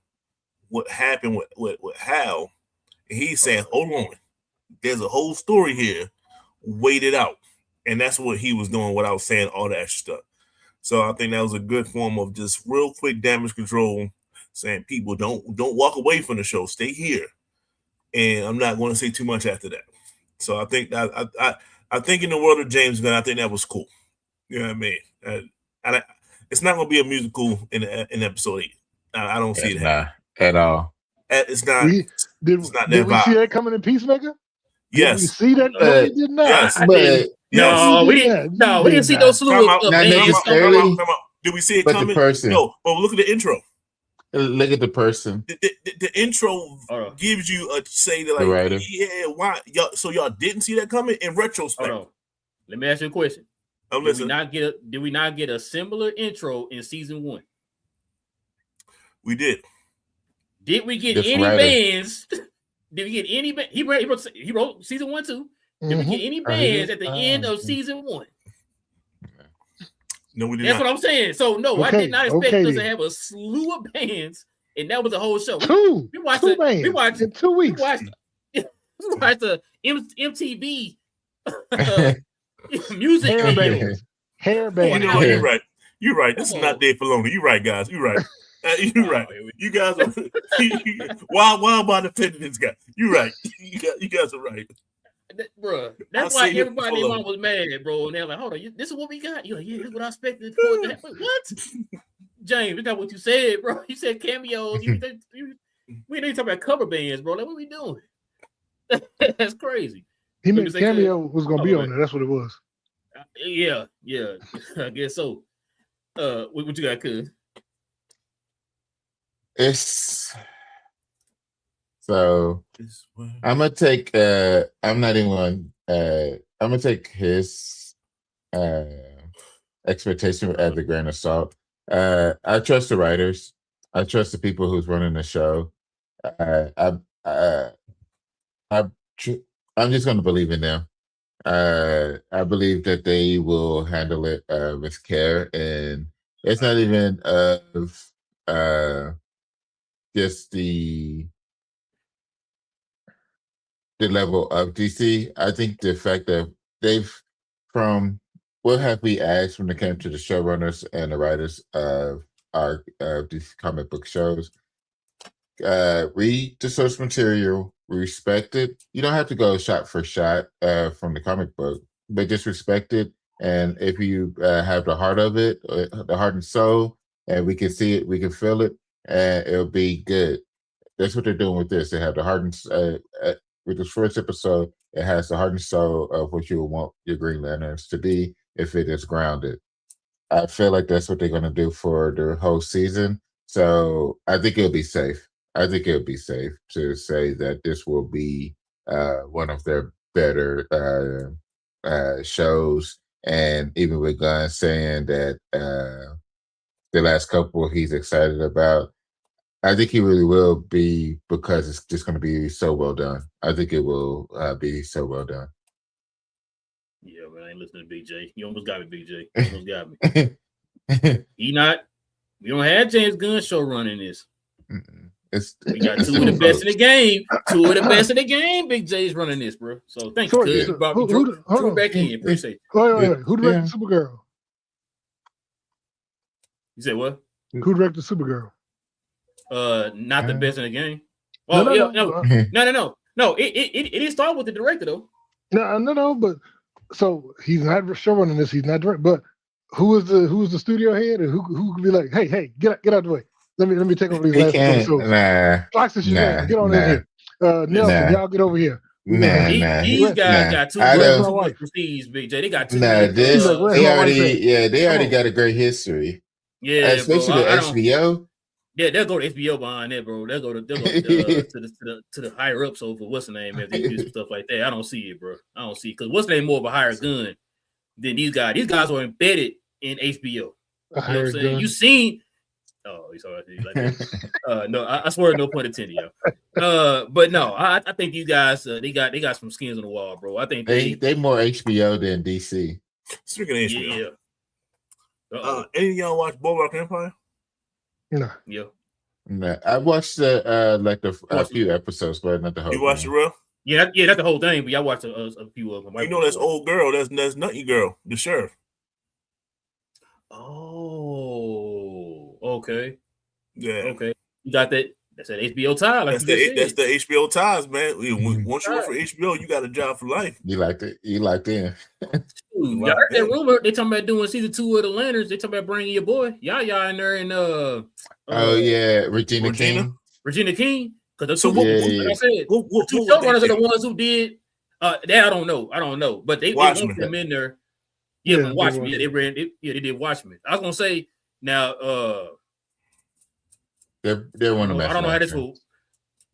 Speaker 6: what happened with Hal. And he's saying, hold on, there's a whole story here. Wait it out. And that's what he was doing without saying all the extra stuff. So I think that was a good form of just real quick damage control, saying people don't walk away from the show, stay here. And I'm not going to say too much after that. So I think that I think in the world of James Gunn, I think that was cool. You know what I mean? It's not going to be a musical in episode 8. I don't see it
Speaker 1: at all.
Speaker 6: It's not.
Speaker 3: Did we see that coming in Peacemaker? Did we
Speaker 6: Yes.
Speaker 3: see that? No, we did not.
Speaker 6: Yes.
Speaker 2: I
Speaker 1: But
Speaker 2: didn't. No, we didn't. No, we didn't see those slew
Speaker 6: Time out.
Speaker 2: of
Speaker 1: Not
Speaker 2: bands.
Speaker 1: necessarily.
Speaker 6: Time out. Did we see it
Speaker 1: But the
Speaker 6: coming?
Speaker 1: person.
Speaker 6: No. But look at the intro.
Speaker 1: Look at the person,
Speaker 6: The intro gives you a say that
Speaker 1: the
Speaker 6: like,
Speaker 1: writer.
Speaker 6: yeah, why y'all? So y'all didn't see that coming in retrospect.
Speaker 2: Hold on. Let me ask you a question.
Speaker 6: I'm
Speaker 2: Did we
Speaker 6: listening.
Speaker 2: not get a similar intro in season 1?
Speaker 6: We did.
Speaker 2: Did we get
Speaker 1: Different
Speaker 2: any
Speaker 1: writer.
Speaker 2: bands? Did we get any band? He wrote season 1 too. Did we get any bands at the end of season 1?
Speaker 6: No, we did
Speaker 2: That's
Speaker 6: not.
Speaker 2: what I'm saying. So no, I
Speaker 3: Okay,
Speaker 2: did not expect
Speaker 3: okay
Speaker 2: us to
Speaker 3: then.
Speaker 2: have a slew of bands, and that was the whole show.
Speaker 3: Two bands
Speaker 2: We watched
Speaker 3: in 2 weeks.
Speaker 2: we watched the MTV music
Speaker 3: Hair
Speaker 2: video.
Speaker 3: bands. Hair
Speaker 6: You
Speaker 3: bands.
Speaker 6: know what? You're right. You're right. This is
Speaker 2: Come
Speaker 6: not
Speaker 2: on.
Speaker 6: Dave Filoni. You're right, guys. You're right. You're right.
Speaker 2: here we
Speaker 6: You guys are. Why am I defending this guy? You're right. You guys are right.
Speaker 2: Bro,
Speaker 6: I
Speaker 2: that's why
Speaker 6: seen it
Speaker 2: everybody in
Speaker 6: before.
Speaker 2: mom was mad, bro. And they're like, hold on, this is what we got. You're like, yeah, this is what I expected for it to happen. What? James, that's not what you said, bro. You said cameos. We didn't even talk about cover bands, bro. Like, what we doing? That's crazy.
Speaker 3: He
Speaker 2: What
Speaker 3: meant
Speaker 2: you say,
Speaker 3: cameo was gonna be
Speaker 2: Oh,
Speaker 3: on there. That's what it was.
Speaker 2: Yeah, I guess so. What you got, cuz?
Speaker 1: It's so I'm gonna take I'm not even I'm gonna take his expectation as a grain of salt. I trust the writers. I trust the people who's running the show. I'm just gonna believe in them. I believe that they will handle it with care, and it's not even just the level of DC. I think the fact that from what have we asked when it came to the showrunners and the writers of these comic book shows, read the source material, respect it. You don't have to go shot for shot from the comic book, but just respect it. And if you have the heart of it, the heart and soul, and we can see it, we can feel it, and it'll be good. That's what they're doing with this. They have the heart and with this first episode, it has the heart and soul of what you would want your Green Lanterns to be if it is grounded. I feel like that's what they're going to do for the whole season. So I think it'll be safe. I think it'll be safe to say that this will be one of their better shows. And even with Gunn saying that the last couple he's excited about, I think he really will be, because it's just going to be so well done. I think it will be so well done.
Speaker 2: Yeah, man, I ain't listening to Big J. You almost got me, Big J. You almost got me. We don't have James Gunn show running this. We got two of the best in the game. Two of the best in the game. Big J's running this, bro. So thank you, cuz. You brought me drew back in. Appreciate it.
Speaker 3: Wait. Who directed Supergirl?
Speaker 2: You said what?
Speaker 3: Who directed Supergirl?
Speaker 2: Not the best in the game. Oh, no. It didn't start with the director though.
Speaker 3: No. But so he's not showrunning this. He's not directing. But who is the studio head, and who could be like, hey, get out the way. Let me take over these last episodes. Get on in here. Nelson, y'all get over here.
Speaker 2: These guys got too much prestige, Big J. They got too much.
Speaker 1: They already got a great history.
Speaker 2: Yeah,
Speaker 1: especially
Speaker 2: bro,
Speaker 1: HBO.
Speaker 2: Yeah, they'll go to HBO behind that, bro. They'll go to the higher ups over what's the name if they do some stuff like that. I don't see it, bro. I don't see it because what's the name more of a higher gun than these guys. These guys are embedded in HBO. You know what I'm saying? You seen? Oh, he's all right. Like that. No, I swear, no pun intended, yo. But no, I think these guys they got some skins on the wall, bro. I think
Speaker 1: they more HBO than DC.
Speaker 6: Speaking of HBO,
Speaker 2: yeah.
Speaker 6: Any of y'all watch Boardwalk Empire?
Speaker 3: No.
Speaker 2: Yeah.
Speaker 1: No, I watched a few episodes, but not the whole.
Speaker 6: You watched it, real?
Speaker 2: Yeah, that's the whole thing. But y'all watched a few of them.
Speaker 6: You know, that's old girl. That's Nutty Girl, the sheriff.
Speaker 2: Oh, okay.
Speaker 6: Yeah.
Speaker 2: Okay. You got that. That's an HBO tie. Like
Speaker 6: that's the HBO ties, man. Once you work for HBO, you got a job for life.
Speaker 1: You liked it. You liked it.
Speaker 2: Y'all heard that rumor? They talking about doing season 2 of the Lanterns. They talking about bringing your boy Yaya in there and
Speaker 1: Regina King.
Speaker 2: Regina King. Because
Speaker 6: like
Speaker 2: I said, the two showrunners are the ones who did That I don't know. But they
Speaker 6: Watchmen.
Speaker 2: want them in there. Yeah, from
Speaker 3: they
Speaker 2: Watchmen.
Speaker 3: were.
Speaker 2: Yeah, they ran. They did Watchmen. I was gonna say now.
Speaker 1: They're one of
Speaker 2: I don't know how this
Speaker 1: will.
Speaker 2: will.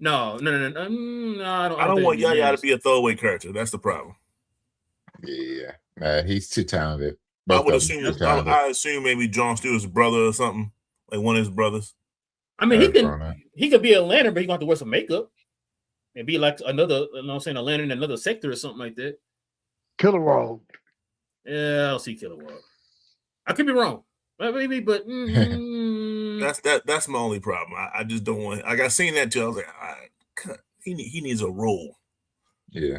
Speaker 2: No.
Speaker 6: I don't want Yaya to be a throwaway character. That's the problem.
Speaker 1: Yeah, he's too talented.
Speaker 6: I
Speaker 1: Both
Speaker 6: would
Speaker 1: of them
Speaker 6: assume.
Speaker 1: too talented.
Speaker 6: I assume maybe Jon Stewart's brother or something, like one of his brothers.
Speaker 2: I mean, he could be a lantern, but he got to wear some makeup and be like another. You know what I'm saying, a lantern in another sector or something like that.
Speaker 3: Kilowog.
Speaker 2: Yeah, I don't see Kilowog. I could be wrong, maybe, but
Speaker 6: that's my only problem. I just don't want. Like I seen that too. I was like, he needs a role.
Speaker 1: Yeah,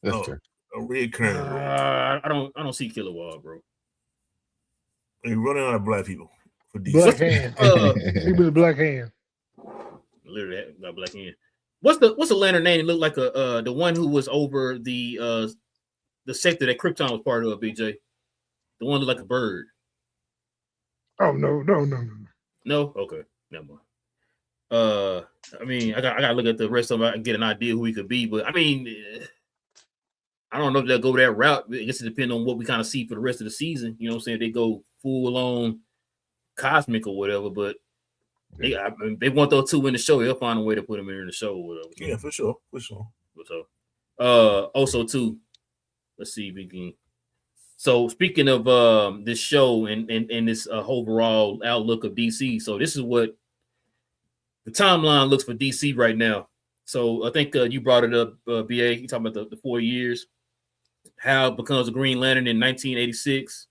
Speaker 1: that's true.
Speaker 6: A reoccurring role.
Speaker 2: I don't see Kilowog, bro.
Speaker 6: You're running out of black people for DC.
Speaker 3: Black Hand. He was Black Hand.
Speaker 2: Literally got Black Hand. What's the lantern name? It looked like the one who was over the sector that Krypton was part of, BJ. The one looked like a bird.
Speaker 3: Oh no.
Speaker 2: No? Okay. Never mind. I mean, I gotta look at the rest of them and get an idea who he could be, but I mean, I don't know if they'll go that route. I guess it depends on what we kind of see for the rest of the season. You know what I'm saying? They go full on cosmic or whatever, but they want those two in the show. They'll find a way to put them in the show or whatever.
Speaker 6: Yeah, for sure.
Speaker 2: So, also too, let's see if we can. So speaking of this show and this overall outlook of DC, so this is what the timeline looks for DC right now. So I think you brought it up, BA. You talking about the 4 years. Hal becomes a Green Lantern in 1986.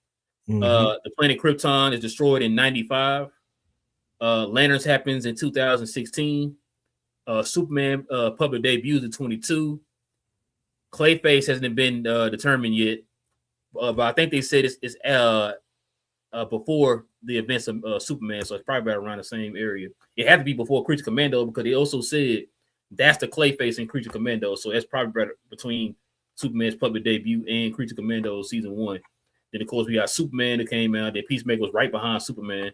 Speaker 6: Mm-hmm.
Speaker 2: The planet Krypton is destroyed in 95. Lanterns happens in 2016. Superman public debuts in 22. Clayface hasn't been determined yet, but I think they said it's before the events of Superman, so it's probably about around the same area. It had to be before Creature Commando because they also said that's the Clayface in Creature Commando, so that's probably right between Superman's public debut and Creature Commando season 1. Then of course we got Superman that came out. Then Peacemaker was right behind Superman.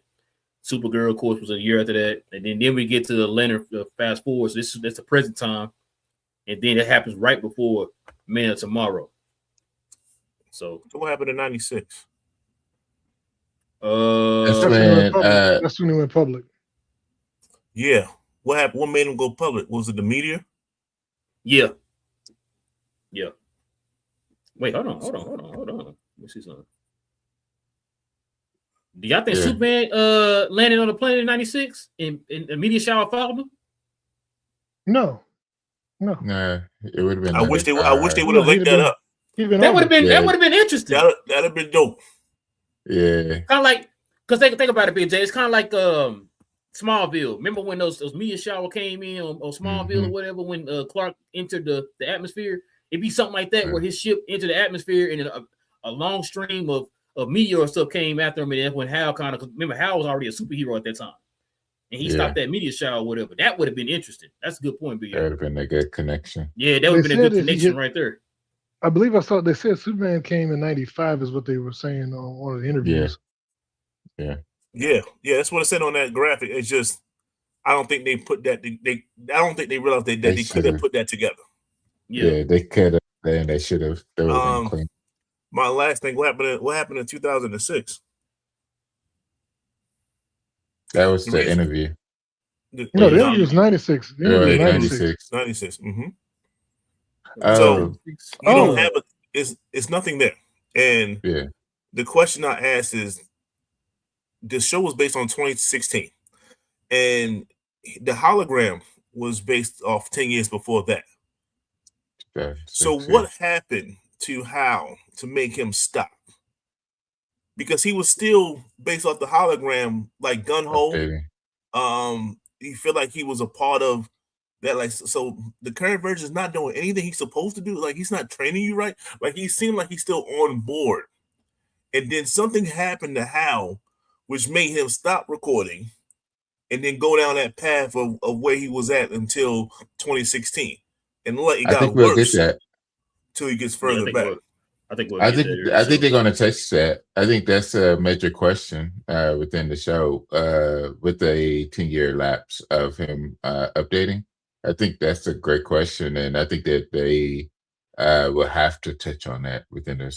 Speaker 2: Supergirl, of course, was a year after that, and then we get to the Lantern fast forward. So that's the present time, and then it happens right before Man of Tomorrow. So
Speaker 6: what happened in 96?
Speaker 3: That's when he went public.
Speaker 6: Yeah. What happened? What made him go public? Was it the meteor?
Speaker 2: Yeah. Wait, hold on. Let me see something. Do y'all think Superman landed on the planet in 96 and a meteor shower followed him?
Speaker 3: No.
Speaker 1: Nah, it would have been.
Speaker 6: I wish they would have linked that up.
Speaker 2: That would have been interesting.
Speaker 6: That'd have been dope.
Speaker 1: Yeah.
Speaker 2: Kind of like, because think about it, BJ. It's kind of like Smallville. Remember when those meteor shower came in on Smallville or whatever, when Clark entered the atmosphere? It'd be something like that where his ship entered the atmosphere and a long stream of meteor stuff came after him. And that's when Hal remember Hal was already a superhero at that time. And he stopped that meteor shower or whatever. That would have been interesting. That's a good point, BJ.
Speaker 1: That would have been a good connection.
Speaker 2: Yeah, that would have been a good connection right there.
Speaker 3: I believe they said Superman came in 95 is what they were saying on one of the interviews.
Speaker 6: Yeah, that's what it said on that graphic. It's just I don't think they put that. I don't think they realized that they could have put that together.
Speaker 1: Yeah, they could have. Then they should have. They would have been clean.
Speaker 6: My last thing. What happened in 2006?
Speaker 1: That was the interview.
Speaker 3: The interview was 96.
Speaker 6: 96. Mm-hmm. So you don't have it's nothing there. And the question I asked is, the show was based on 2016, and the hologram was based off 10 years before that. So what happened to Hal to make him stop? Because he was still based off the hologram, like gun-ho. He feel like he was a part of that. Like, so the current version is not doing anything he's supposed to do. Like, he's not training you right. Like, he seemed like he's still on board. And then something happened to Hal, which made him stop recording and then go down that path of where he was at until 2016. And it got worse until he gets further back.
Speaker 1: I think they're going to touch that. I think that's a major question within the show with a 10-year lapse of him updating. I think that's a great question, and I think that they will have to touch on that within the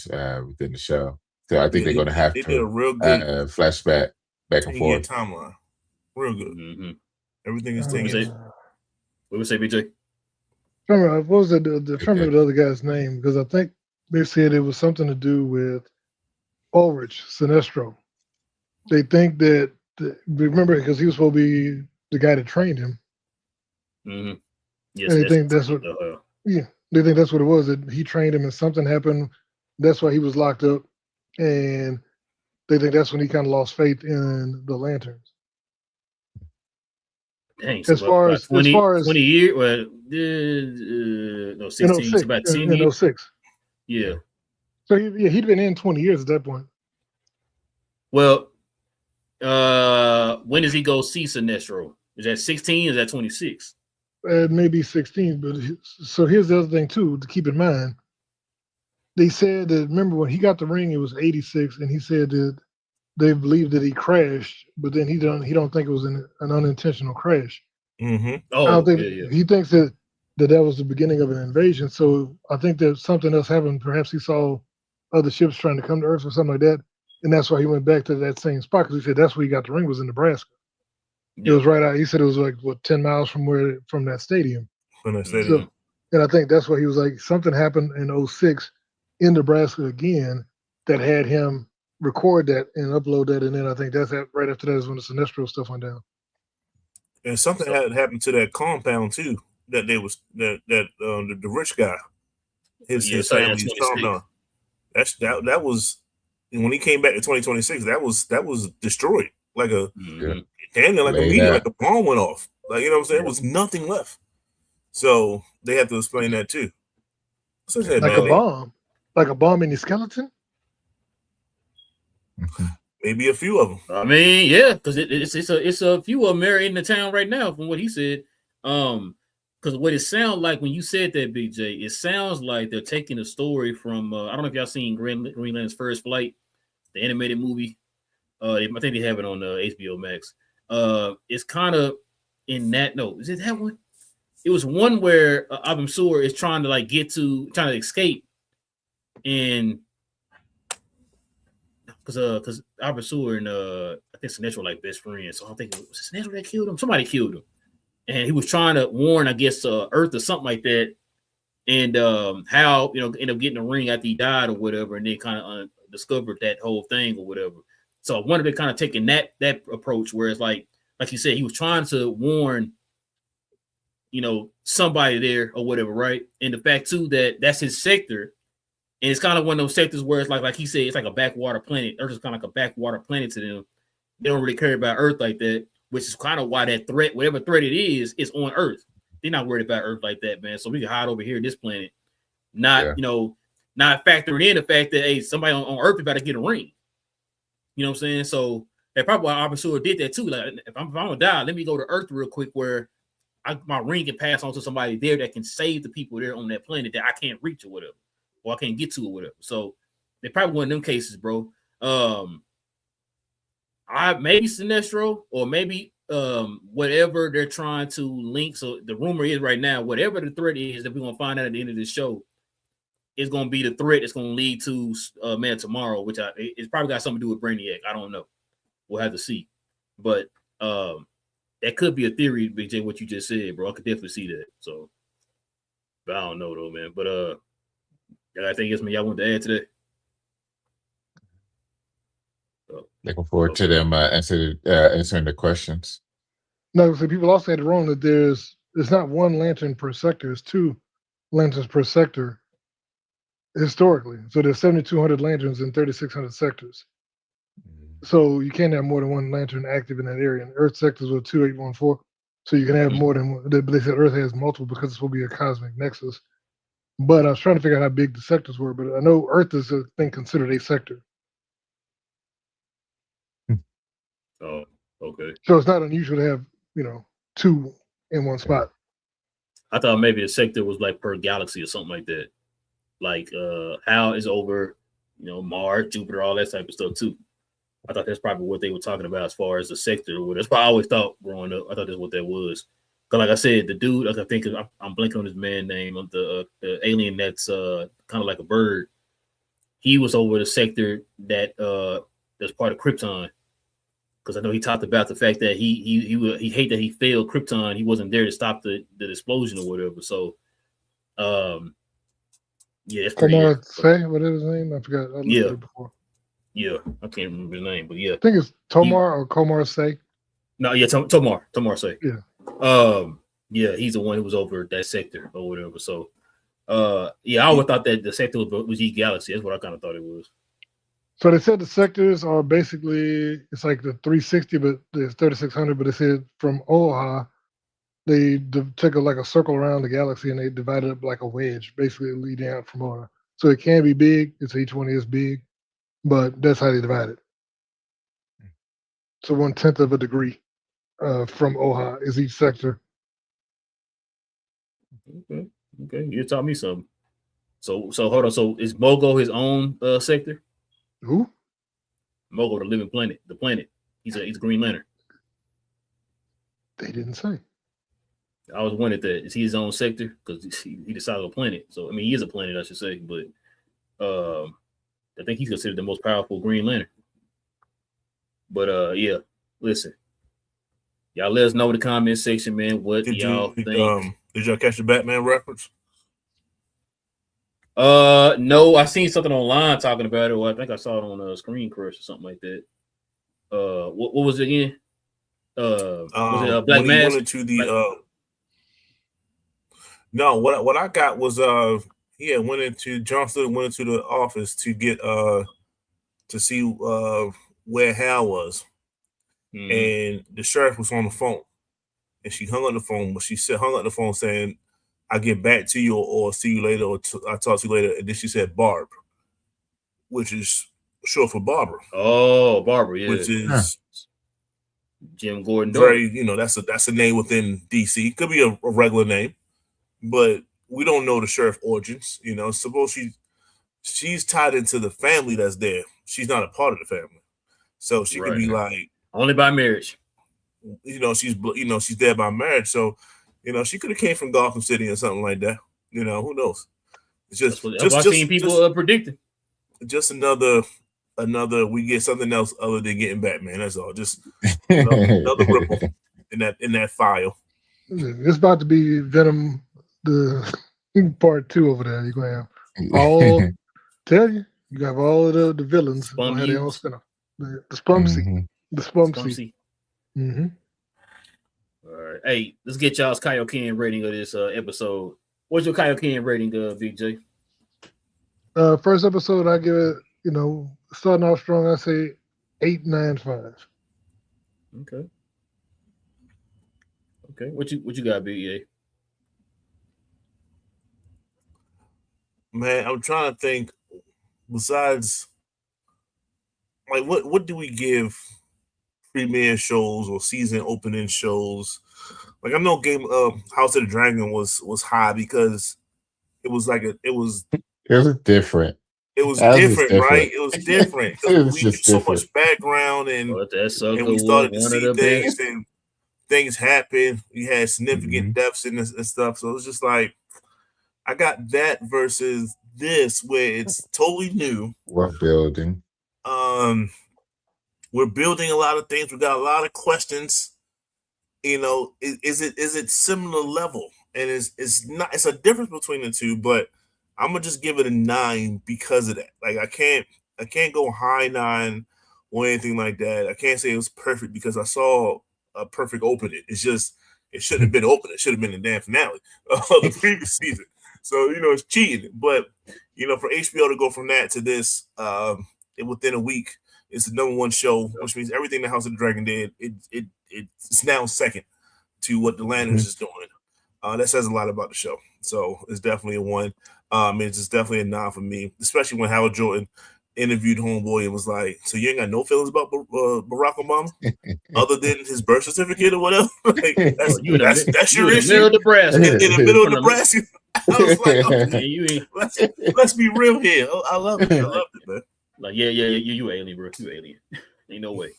Speaker 1: show. So I think they're going to have
Speaker 6: they
Speaker 1: to
Speaker 6: did a real good
Speaker 1: flashback back and
Speaker 6: 10-year
Speaker 1: forth.
Speaker 6: timeline. Real good.
Speaker 2: Mm-hmm.
Speaker 6: Everything is 10 years.
Speaker 2: What would say, BJ?
Speaker 3: What was it? The other guy's name, because I think they said it was something to do with Ulrich Sinestro. They think that remember, because he was supposed to be the guy that trained him.
Speaker 2: Mm-hmm. Yes,
Speaker 3: and they think that's what. They think that's what it was. That he trained him, and something happened. That's why he was locked up, and they think that's when he kind of lost faith in the Lanterns.
Speaker 2: Dang,
Speaker 3: as far as
Speaker 2: 20 years, well, no, 16, it's about 10 years.
Speaker 3: In 06.
Speaker 2: Yeah.
Speaker 3: So he'd been in 20 years at that point.
Speaker 2: Well, when does he go see Sinestro? Is that 16? Or is that 26?
Speaker 3: Maybe 16. But so here's the other thing too to keep in mind. They said that remember when he got the ring, it was 86, and he said that they believe that he crashed, but then he don't think it was an unintentional crash.
Speaker 6: Mm-hmm.
Speaker 2: Oh,
Speaker 3: I don't think he thinks that was the beginning of an invasion. So I think that something else happened. Perhaps he saw other ships trying to come to Earth or something like that, and that's why he went back to that same spot because he said that's where he got the ring was in Nebraska. It was right out. He said it was like 10 miles from that stadium.
Speaker 6: From that stadium.
Speaker 3: So, and I think that's why he was like something happened in 06 in Nebraska again that had him record that and upload that, and then I think that's right after that is when the Sinestro stuff went down.
Speaker 6: And something had happened to that compound too. That there was the rich guy, his family was talking on. That was when he came back to 2026. That was destroyed like a immediately like a bomb went off. Like you know what I'm saying? There was nothing left. So they have to explain that too.
Speaker 3: Like a bomb in your skeleton.
Speaker 6: Maybe a few of them.
Speaker 2: I mean, yeah, because it's a few of them there in the town right now, from what he said. Because what it sounds like when you said that, BJ, it sounds like they're taking a story from I don't know if y'all seen Greenland's First Flight, the animated movie. I think they have it on HBO Max. It's kind of in that. No, is it that one? It was one where Abim Sur is trying to escape, and because Abim Sur and I think Sinestro were like best friends. So I think it was Sinestro that killed him. Somebody killed him, and he was trying to warn, I guess, Earth or something like that. And how end up getting a ring after he died or whatever, and they kind of discovered that whole thing or whatever. So I wanted to kind of taking that approach where it's like you said, he was trying to warn, somebody there or whatever, right? And the fact too that's his sector, and it's kind of one of those sectors where it's like he said, it's like a backwater planet. Earth is kind of like a backwater planet to them. They don't really care about Earth like that, which is kind of why that threat, whatever threat it is on Earth. They're not worried about Earth like that, man. So we can hide over here in this planet, not factoring in the fact that hey, somebody on Earth about to get a ring. You know what I'm saying? So that's probably why Arbasur did that too. Like, if I'm gonna die, let me go to Earth real quick where my ring can pass on to somebody there that can save the people there on that planet that I can't reach or whatever, or I can't get to or whatever. So they probably one of them cases, bro. I maybe Sinestro or maybe whatever they're trying to link. So the rumor is right now, whatever the threat is that we're gonna find out at the end of this show, is going to be the threat that's going to lead to Man Tomorrow, which it's probably got something to do with Brainiac. I don't know. We'll have to see. But that could be a theory, Big J, what you just said, bro. I could definitely see that. So, but I don't know, though, man. But I think it's me. Y'all want to add to that?
Speaker 1: Looking forward to them answering the questions.
Speaker 3: No, so people also had it wrong that there's not one lantern per sector. It's 2 lanterns per sector. Historically, so there's 7,200 lanterns in 3,600 sectors. So you can't have more than one lantern active in that area. And Earth sectors were 2,814, so you can have more than one. They said Earth has multiple because this will be a cosmic nexus. But I was trying to figure out how big the sectors were. But I know Earth is a thing considered a sector.
Speaker 2: Oh, okay.
Speaker 3: So it's not unusual to have 2 in one spot.
Speaker 2: I thought maybe a sector was like per galaxy or something like that. Like Hal is over, Mars, Jupiter, all that type of stuff too. I thought that's probably what they were talking about as far as the sector. That's what I always thought growing up. I thought that's what that was. Cause like I said, the dude, like I think I'm blanking on his man name of the alien that's kind of like a bird. He was over the sector that's part of Krypton. Because I know he talked about the fact that he hate that he failed Krypton. He wasn't there to stop the explosion or whatever. So, yeah, that's pretty.
Speaker 3: Omar Say, what is his name? I forgot. I looked at it before.
Speaker 2: Yeah, I can't remember his name, but yeah,
Speaker 3: I think it's Tomar or Komar Say.
Speaker 2: No, yeah, Tomar Say.
Speaker 3: Yeah.
Speaker 2: Yeah, he's the one who was over that sector or whatever. So, yeah, I always thought that the sector was Geek Galaxy. That's what I kind of thought it was.
Speaker 3: So they said the sectors are basically, it's like the 360, but it's 3600. But they said from Oha, they took like a circle around the galaxy and they divided up like a wedge, basically leading out from Oha. So it can be big. It's each one is big, but that's how they divide it. So 1/10 of a degree from Oha is each sector.
Speaker 2: Okay, you taught me something. So hold on. So is Mogo his own sector?
Speaker 3: Who?
Speaker 2: Mogo, the living planet, the planet. He's a Green Lantern.
Speaker 3: They didn't say.
Speaker 2: I was wondering that is he his own sector because he decided on a planet. So I mean, he is a planet, I should say. But I think he's considered the most powerful Green Lantern. But yeah, listen, y'all let us know in the comment section, man. What y'all think?
Speaker 6: Did y'all catch the Batman reference?
Speaker 2: No, I seen something online talking about it. Well, I think I saw it on Screen Crush or something like that. What was it again? Was it Black Mask?
Speaker 6: Went into the no, what I got was John Stewart went into the office to get to see where Hal was, and the sheriff was on the phone, and she hung up the phone, but she hung up the phone saying, "I'll get back to you," or "See you later," or "I'll talk to you later," and then she said Barb, which is short for Barbara.
Speaker 2: Oh, Barbara, yeah.
Speaker 6: Which is
Speaker 2: Jim Gordon.
Speaker 6: Very, that's a name within DC. Could be a regular name, but we don't know the sheriff origins. Suppose she's tied into the family that's there. She's not a part of the family, so she could be like
Speaker 2: only by marriage.
Speaker 6: She's there by marriage. So, she could have came from Gotham City or something like that. Who knows? It's just
Speaker 2: I've seen people predicting.
Speaker 6: Just another we get something else other than getting Batman. That's all. Just another ripple in that file.
Speaker 3: It's about to be Venom, the part 2 over there. You're gonna have all tell you have all of the villains gonna have their own spin-off. The Spumsy. The Spumsy. Mm-hmm.
Speaker 2: All right. Hey, let's get y'all's Kaioken rating of this episode. What's your Kaioken rating, Big J?
Speaker 3: First episode, I give it, starting off strong, I say 8.95.
Speaker 2: Okay. What you got, Big A?
Speaker 6: Man, I'm trying to think. Besides, like, what do we give premiere shows or season opening shows? Like, I know House of the Dragon was high because it was
Speaker 1: different.
Speaker 6: It was different, right? It was different.
Speaker 1: It was
Speaker 6: we
Speaker 1: just
Speaker 6: so
Speaker 1: different.
Speaker 6: much background and we started to see things and things happen. We had significant deaths in this and stuff. So it was just like, I got that versus this where it's totally new.
Speaker 1: We're building.
Speaker 6: We're building a lot of things. We got a lot of questions. Is it similar level? And it's not. It's a difference between the two, but I'm gonna just give it a 9 because of that. Like I can't go high 9 or anything like that. I can't say it was perfect because I saw a perfect opening. It's just it shouldn't have been open. It should have been the damn finale of the previous season. So it's cheating. But for HBO to go from that to this within a week, it's the #1 show, which means everything the House of the Dragon did, it's now second to what the Lanterns is doing. That says a lot about the show. So it's definitely a 1. It's just definitely a 9 for me, especially when Howard Jordan interviewed Homeboy and was like, "So you ain't got no feelings about Barack Obama other than his birth certificate or whatever?" Like, that's your issue. In the middle of Nebraska. I was like, okay, let's be real here. I love it. I loved it, man.
Speaker 2: Like, yeah, you alien, bro. You alien. Ain't no way.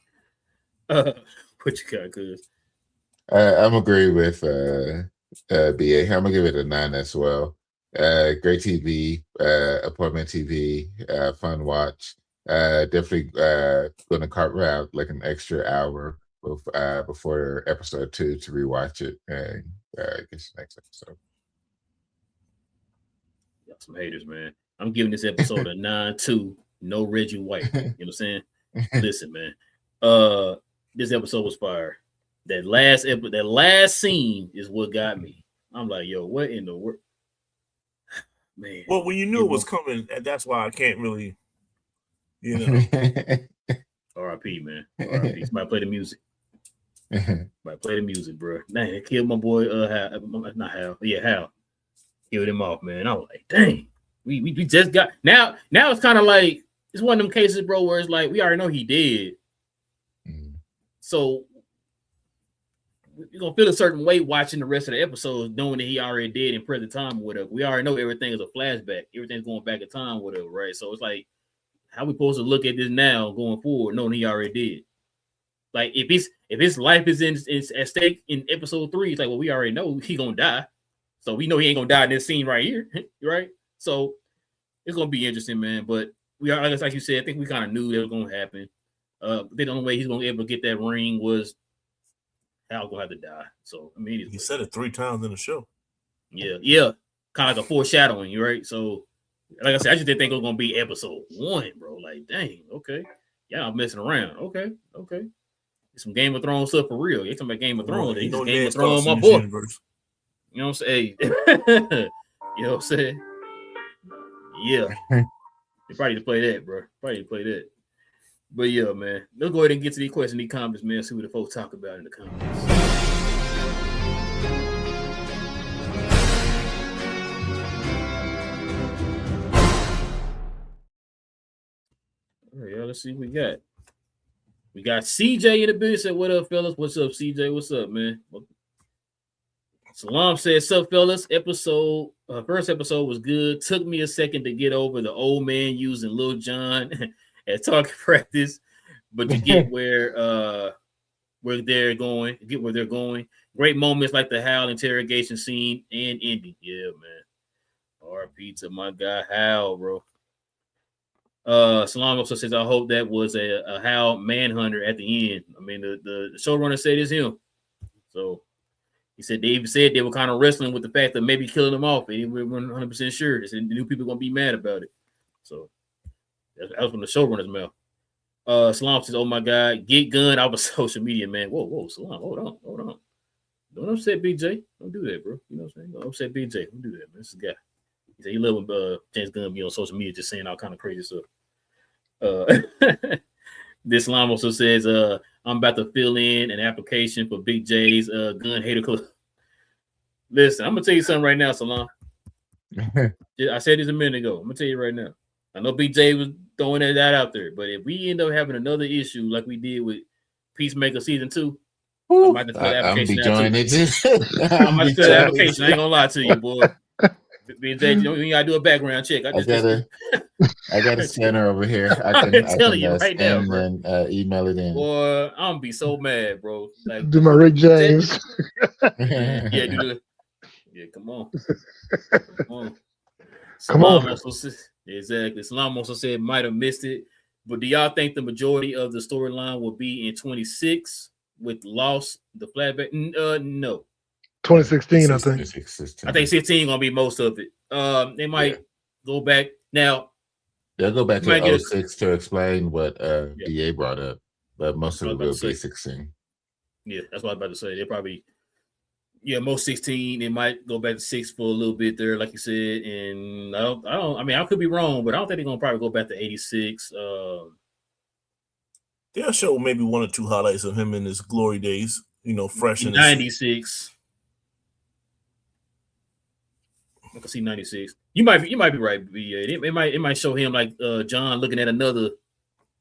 Speaker 2: What you got, cuz?
Speaker 1: I'm agree with BA. I'm gonna give it a 9 as well. Great TV, appointment TV, fun watch. Definitely gonna carve out like an extra hour before episode 2 to rewatch it and get the next episode.
Speaker 2: Y'all some haters, man. I'm giving this episode a 9-2. No Reggie White. You know what I'm saying? Listen, man. This episode was fire. That last scene is what got me. I'm like, yo, what in the world? Man.
Speaker 6: Well, when you knew it was coming, that's why I can't really, you know.
Speaker 2: R.I.P. man. R.I.P. Somebody play the music. Somebody play the music, bro. Dang, they killed my boy. Not Hal. Yeah, Hal. Killed him off, man. I was like, dang. We just got now. It's kind of like it's one of them cases, bro, where it's like we already know he did. So you're gonna feel a certain way watching the rest of the episodes, knowing that he already did in present time or whatever. We already know everything is a flashback, everything's going back in time, whatever, right? So it's like, how we supposed to look at this now going forward, knowing he already did? Like if his life is at stake in episode 3, it's like, well, we already know he gonna die. So we know he ain't gonna die in this scene right here, right? So it's gonna be interesting, man. But we are, like you said, I think we kind of knew that was gonna happen. The only way he's gonna be able to get that ring was Hal gonna have to die. So I mean,
Speaker 6: he said it 3 times in the show.
Speaker 2: Yeah, kind of like a foreshadowing, right? So, like I said, I just didn't think it was gonna be episode 1, bro. Like, dang, okay, yeah, I'm messing around. Okay, some Game of Thrones stuff for real. You're talking about Game of Thrones. He's Game of Thrones, my boy. Universe. You know what I'm saying? You know what I'm saying? Yeah, they probably need to play that, bro. Probably need to play that. But yeah, man, let's go ahead and get to these questions, these comments, man. See what the folks talk about in the comments. All right, y'all, let's see what we got. We got CJ in the business. Said, what up, fellas? What's up, CJ? What's up, man? Salam says, "Sup, fellas? First episode was good. Took me a second to get over the old man using Lil Jon at target practice, but to get where they're going, Great moments like the Hal interrogation scene and ending. Yeah, man. RP to my guy Hal, bro. Salam also says, I hope that was a Hal manhunter at the end. I mean, the showrunner said it's him. So he said they even said they were kind of wrestling with the fact that maybe killing him off. And they were 100% sure. They said the new people are going to be mad about it. So that was from the showrunner's mouth. Salam says, oh my God, get gun off of social media, man. Whoa, Salam, hold on. Don't upset BJ. Don't do that, bro. You know what I'm saying? Don't upset BJ. Don't do that, man. This is a guy. He said he love when James Gunn be on social media just saying all kind of crazy stuff. This Salam also says, I'm about to fill in an application for Big J's gun hater club. Listen, I'm gonna tell you something right now, Salam. I said this a minute ago. I'm gonna tell you right now. I know Big J was throwing that out there, but if we end up having another issue like we did with Peacemaker season 2, I might have to fill the application out too. I might fill the application. I ain't gonna lie to you, boy. Big J, you gotta do a background check. I
Speaker 1: got a scanner over here.
Speaker 2: I'm telling you right now, bro.
Speaker 1: And email it in.
Speaker 2: Boy, I'm gonna be so mad, bro. Like,
Speaker 3: do my Rick James.
Speaker 2: Come on.
Speaker 3: Come on.
Speaker 2: Exactly. Salam also said might have missed it, but do y'all think the majority of the storyline will be in 26 with Lost, the flashback? No.
Speaker 3: 2016, I think.
Speaker 2: I think 16 gonna be most of it. They might go back now.
Speaker 1: They'll go back to 06 to explain what DA brought up, but most of it will be 16.
Speaker 2: Yeah, that's what I was about to say. They probably, most 16. They might go back to 6 for a little bit there, like you said. And I mean, I could be wrong, but I don't think they're gonna probably go back to 86.
Speaker 6: They'll show maybe 1 or 2 highlights of him in his glory days. Fresh in
Speaker 2: 96. I can see 96. You might be right, BA. It might show him like John looking at another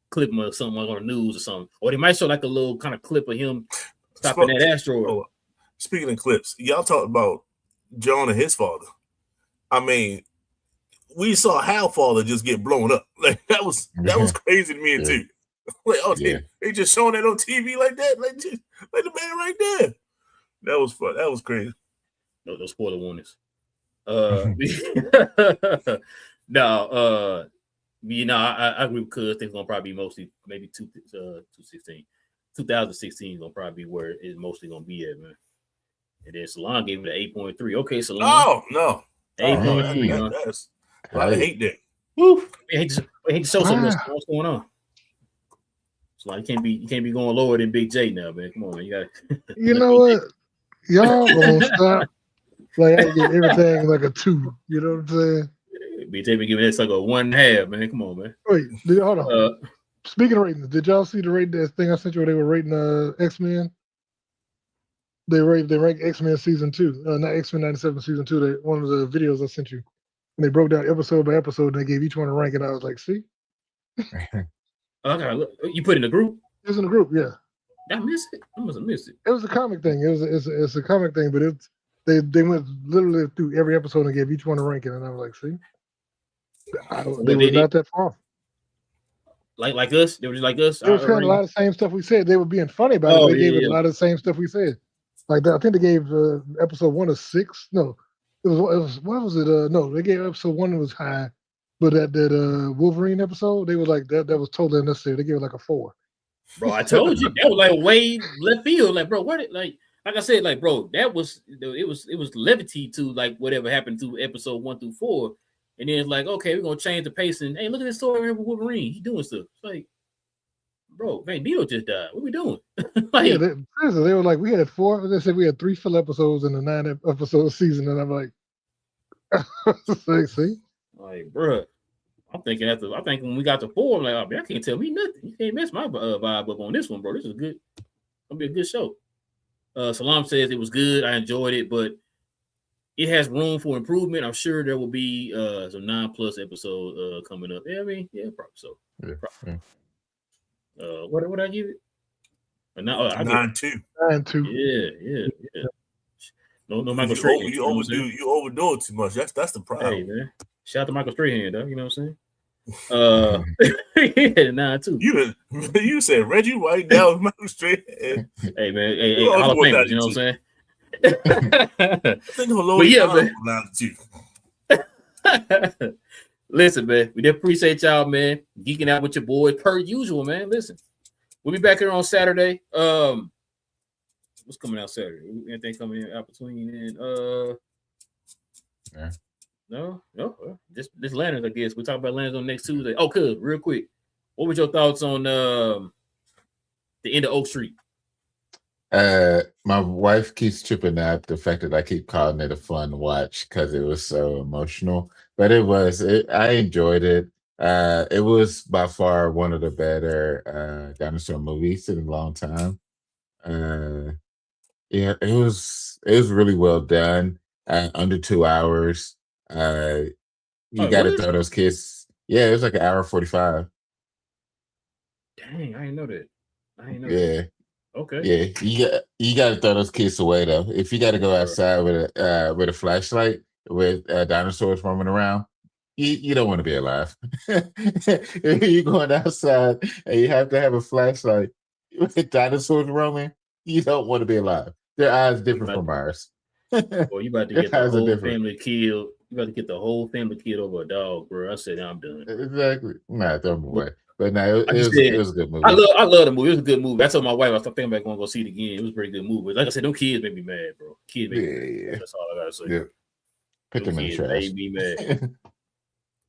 Speaker 2: clip or something like on the news or something, or they might show like a little kind of clip of him stopping that asteroid.
Speaker 6: Speaking of clips, y'all talked about John and his father. I mean, we saw Hal father just get blown up. Like that was crazy to me too. Like, they just showing that on TV like that, like the man right there. That was fun. That was crazy.
Speaker 2: No spoiler warnings. No, I agree with Cuz. I think it's gonna probably be mostly maybe 2016 is gonna probably be where it's mostly gonna be at, man. And then Salon gave it an 8.3. Okay, Salon.
Speaker 6: Oh no,
Speaker 2: 8.3.
Speaker 6: That's I hate that.
Speaker 2: Woo. I hate to show so much.
Speaker 3: Wow.
Speaker 2: What's going on? Salon, you can't be going lower than Big J now, man. Come on, man. You got.
Speaker 3: You know what? Y'all gonna stop. Like I give everything like a 2. You know what I'm saying?
Speaker 2: Big J be giving that like a 1.5, man. Come on, man.
Speaker 3: Wait, hold on. Speaking of ratings, did y'all see the rating thing I sent you where they were rating X-Men? They rank X-Men season 2, not X-Men 97 season 2. One of the videos I sent you, and they broke down episode by episode, and they gave each one a rank, and I was like, see?
Speaker 2: Okay, look, you put it in the group?
Speaker 3: It was in the group, yeah.
Speaker 2: I missed it. I must have missed it.
Speaker 3: It was a comic thing. It's a comic thing, but they went literally through every episode and gave each one a ranking, and I was like, see? They were not that far.
Speaker 2: Like us? They were just like us?
Speaker 3: They were saying a lot of the same stuff we said. They were being funny about it. They gave it a lot of the same stuff we said. Like I think they gave episode 1 a 6. No, it was what was it? No, they gave episode 1 was high, but that Wolverine episode, they were like that was totally unnecessary. They gave it like a 4.
Speaker 2: Bro, I told you that was like way left field. Like, bro, what? Like I said, like, bro, that was it was levity to like whatever happened to episode 1 through 4, and then it's like, okay, we're gonna change the pace. And hey, look at this story here with Wolverine. He doing stuff. It's like, bro, Magneto just died. What are we doing? Like,
Speaker 3: yeah, they were like, we had 4. They said we had 3 full episodes in the 9 episode season, and I'm like, see,
Speaker 2: like, bro. I'm thinking when we got to 4, I'm like, oh, man, I can't tell me nothing. You can't mess my vibe up on this one, bro. This is good. Gonna be a good show. Salam says it was good. I enjoyed it, but it has room for improvement. I'm sure there will be some 9+ episode coming up. Yeah, I mean, yeah, probably so.
Speaker 1: Yeah.
Speaker 2: What would I give it?
Speaker 6: 9.2.
Speaker 3: 9.2.
Speaker 2: Yeah. No, Michael
Speaker 6: You
Speaker 2: Strahan.
Speaker 6: overdo it too much. That's the problem.
Speaker 2: Hey, man. Shout out to Michael Strahan, though. You know what I'm saying? Yeah, 9.2.
Speaker 6: You said Reggie White, that was Michael Strahan.
Speaker 2: Hey, man. Hey, Hall of Famers, you know what I'm saying?
Speaker 6: I think
Speaker 2: But yeah, man. Listen, man, we appreciate y'all, man. Geeking out with your boys per usual, man. Listen, we'll be back here on Saturday. What's coming out Saturday? Anything coming in out between and
Speaker 1: yeah.
Speaker 2: No, this Lantherns, I guess. We'll talk about Lantherns on next Tuesday. Oh, cuz, real quick. What was your thoughts on the end of Oak Street?
Speaker 1: My wife keeps tripping out the fact that I keep calling it a fun watch because it was so emotional. But I enjoyed it. It was by far one of the better dinosaur movies in a long time. Yeah, it was really well done. Under 2 hours. You got to throw those kids. Yeah, it was like 1 hour 45.
Speaker 2: Dang, I didn't know that.
Speaker 1: Yeah.
Speaker 2: Okay.
Speaker 1: Yeah, you got to throw those kids away though. If you got to go outside with a flashlight with dinosaurs roaming around, you don't want to be alive. If you're going outside and you have to have a flashlight with dinosaurs roaming, you don't want to be alive. Their eyes different from ours.
Speaker 2: Boy, you about to get the whole family killed. You about to get the whole family killed over a dog, bro. I said, I'm done.
Speaker 1: Exactly. Nah, throw them away. But no, it was a good movie.
Speaker 2: I love the movie. It was a good movie. I told my wife I was thinking about going to go see it again. It was a pretty good movie. But like I said, them kids made me mad, bro. Kids made me mad. That's all I gotta say.
Speaker 1: Yeah. Put them in the trash.
Speaker 2: Made me mad.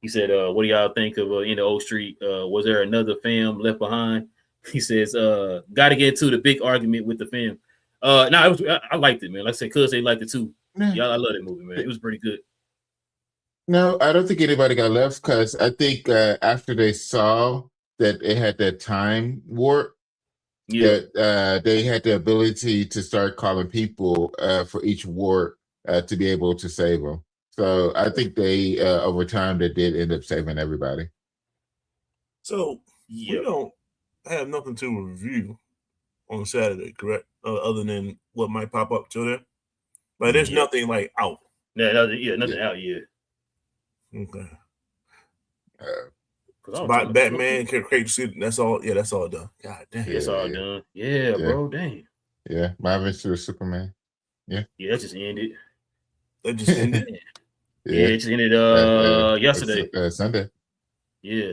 Speaker 2: He said, what do y'all think of End of Oak Street? Was there another film left behind? He says, got to get into the big argument with the film. No, I liked it, man. Like I said, cuz they liked it too. Yeah, I love that movie, man. It was pretty good.
Speaker 1: No, I don't think anybody got left because I think after they saw that it had that time warp, that they had the ability to start calling people for each warp to be able to save them. So I think they, over time, they did end up saving everybody.
Speaker 6: So we don't have nothing to review on Saturday, correct? Other than what might pop up till then. But there's nothing like out.
Speaker 2: Nothing out yet.
Speaker 6: Okay. About Batman, Crazy City, that's all. Yeah, that's all done. God damn.
Speaker 2: It's all done. Yeah, bro. Damn.
Speaker 1: Yeah, my adventure with Superman.
Speaker 2: Yeah, that just ended.
Speaker 6: That just ended.
Speaker 2: Yeah, it just ended yesterday.
Speaker 1: Sunday.
Speaker 2: Yeah.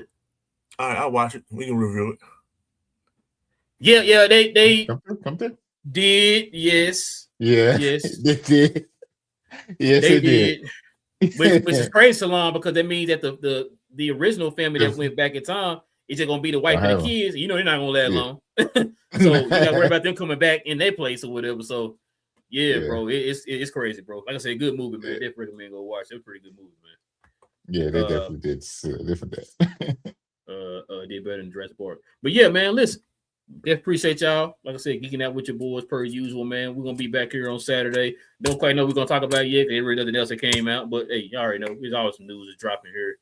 Speaker 6: All right, I'll watch it. We can review it.
Speaker 2: Yeah, they
Speaker 1: come through.
Speaker 2: did, yes.
Speaker 1: Yeah.
Speaker 2: Yes.
Speaker 1: They did. Yes,
Speaker 2: they
Speaker 1: did.
Speaker 2: Which is crazy, Salon, because that means that the original family that went back in time is just gonna be the wife and the kids. You know they're not gonna last long. So you gotta worry about them coming back in their place or whatever. So yeah. Bro, it's crazy, bro. Like I said, good movie, man. Definitely recommend go watch. It's a pretty good movie, man.
Speaker 1: Yeah, they definitely did different that.
Speaker 2: Did better than Jurassic Park. But yeah, man, listen. Definitely appreciate y'all. Like I said, geeking out with your boys per usual, man. We're gonna be back here on Saturday. Don't quite know what we're gonna talk about yet. There really nothing else that came out, but hey, y'all already know there's always some news that's dropping here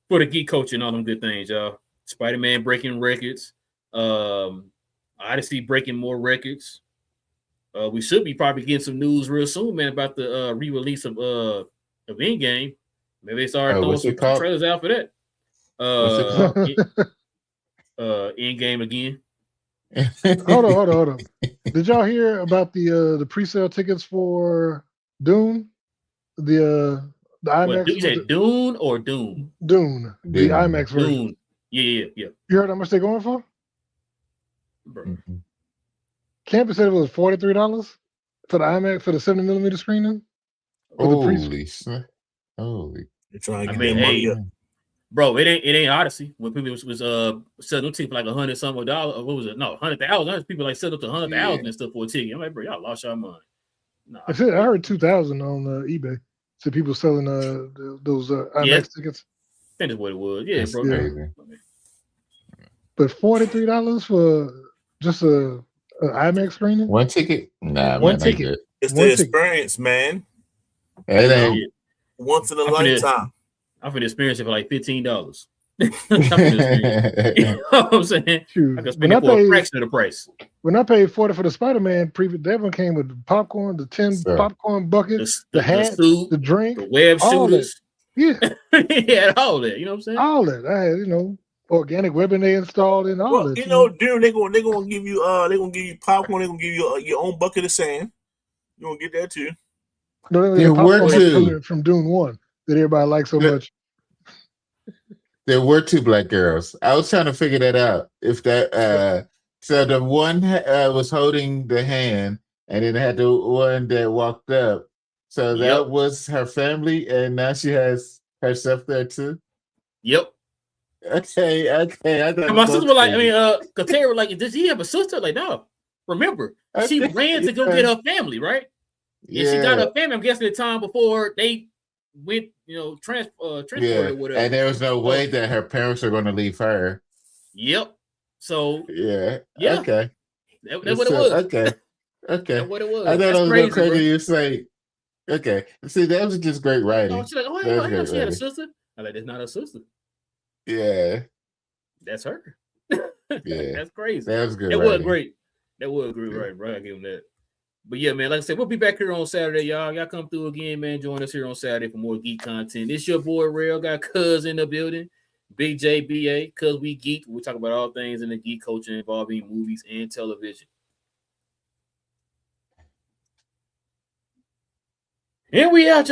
Speaker 2: for the geek culture and all them good things, y'all. Spider-Man breaking records. Odyssey breaking more records. We should be probably getting some news real soon, man, about the re-release of Endgame. Maybe they start throwing some trailers out for that. Endgame again.
Speaker 3: Hold on. Did y'all hear about the pre-sale tickets for Dune? The IMAX.
Speaker 2: You said Dune or Doom?
Speaker 3: Dune. The IMAX version.
Speaker 2: Dune. Yeah.
Speaker 3: You heard how much they're going for?
Speaker 2: Mm-hmm.
Speaker 3: Campus said it was $43 for the IMAX for the 70mm screening.
Speaker 1: Holy.
Speaker 6: You're trying to get their money up.
Speaker 2: Bro, it ain't Odyssey when people was selling them tickets for like $100-something $100. What was it? No, 100,000. People like set up to 100,000 and stuff for a ticket. I'm like, bro, y'all lost your mind.
Speaker 3: Nah, I heard 2,000 on eBay. So people selling those IMAX tickets.
Speaker 2: I think that's what it was. Yeah,
Speaker 1: that's
Speaker 2: bro.
Speaker 1: Crazy.
Speaker 3: But $43 for just a IMAX screening?
Speaker 1: One ticket? Nah,
Speaker 3: one ticket.
Speaker 6: It's the experience, man.
Speaker 1: It ain't
Speaker 6: once in a lifetime.
Speaker 2: I'm finna experience it for like $15. You know what I'm saying?
Speaker 3: Shoot.
Speaker 2: I can spend it for a fraction of the price.
Speaker 3: When I paid $40 for the Spider-Man preview, that one came with the popcorn, the 10 popcorn buckets, the hat,
Speaker 2: suit,
Speaker 3: the drink,
Speaker 2: the web shooters.
Speaker 3: Yeah.
Speaker 2: Yeah, all that. You know what I'm saying?
Speaker 3: All that. I had, organic webbing they installed and all that.
Speaker 6: Dude, they're gonna give you popcorn, they're gonna give you your own bucket of sand. You're gonna get that too.
Speaker 3: No, there were two from Dune 1 that everybody likes so much.
Speaker 1: There were two black girls. I was trying to figure that out. If that so the one was holding the hand, and then had the one that walked up. So that was her family, and now she has herself there too.
Speaker 2: Yep.
Speaker 1: Okay.
Speaker 2: My sister was like, because Terry was like, does he have a sister? Like, no. Remember, she ran to go get her family, right? And she got her family. I'm guessing the time before they went, transported or whatever.
Speaker 1: And there was no way that her parents are going to leave her.
Speaker 2: Yep. So
Speaker 1: yeah. Okay.
Speaker 2: That's what it was.
Speaker 1: Okay.
Speaker 2: That's what it was.
Speaker 1: I thought it was crazy. Crazy you say, okay. See, that was just great writing.
Speaker 2: She's like, I know she had a sister. I'm like, that's not her sister.
Speaker 1: Yeah.
Speaker 2: That's her.
Speaker 1: Yeah.
Speaker 2: That's crazy.
Speaker 1: That was good.
Speaker 2: That was great. That was great, right, bro? I give him that. But yeah, man, like I said, we'll be back here on Saturday, y'all. Y'all come through again, man. Join us here on Saturday for more geek content. It's your boy Rail. Got Cuz in the building. Big JBA, Cuz we geek. We talk about all things in the geek culture involving movies and television. And we out.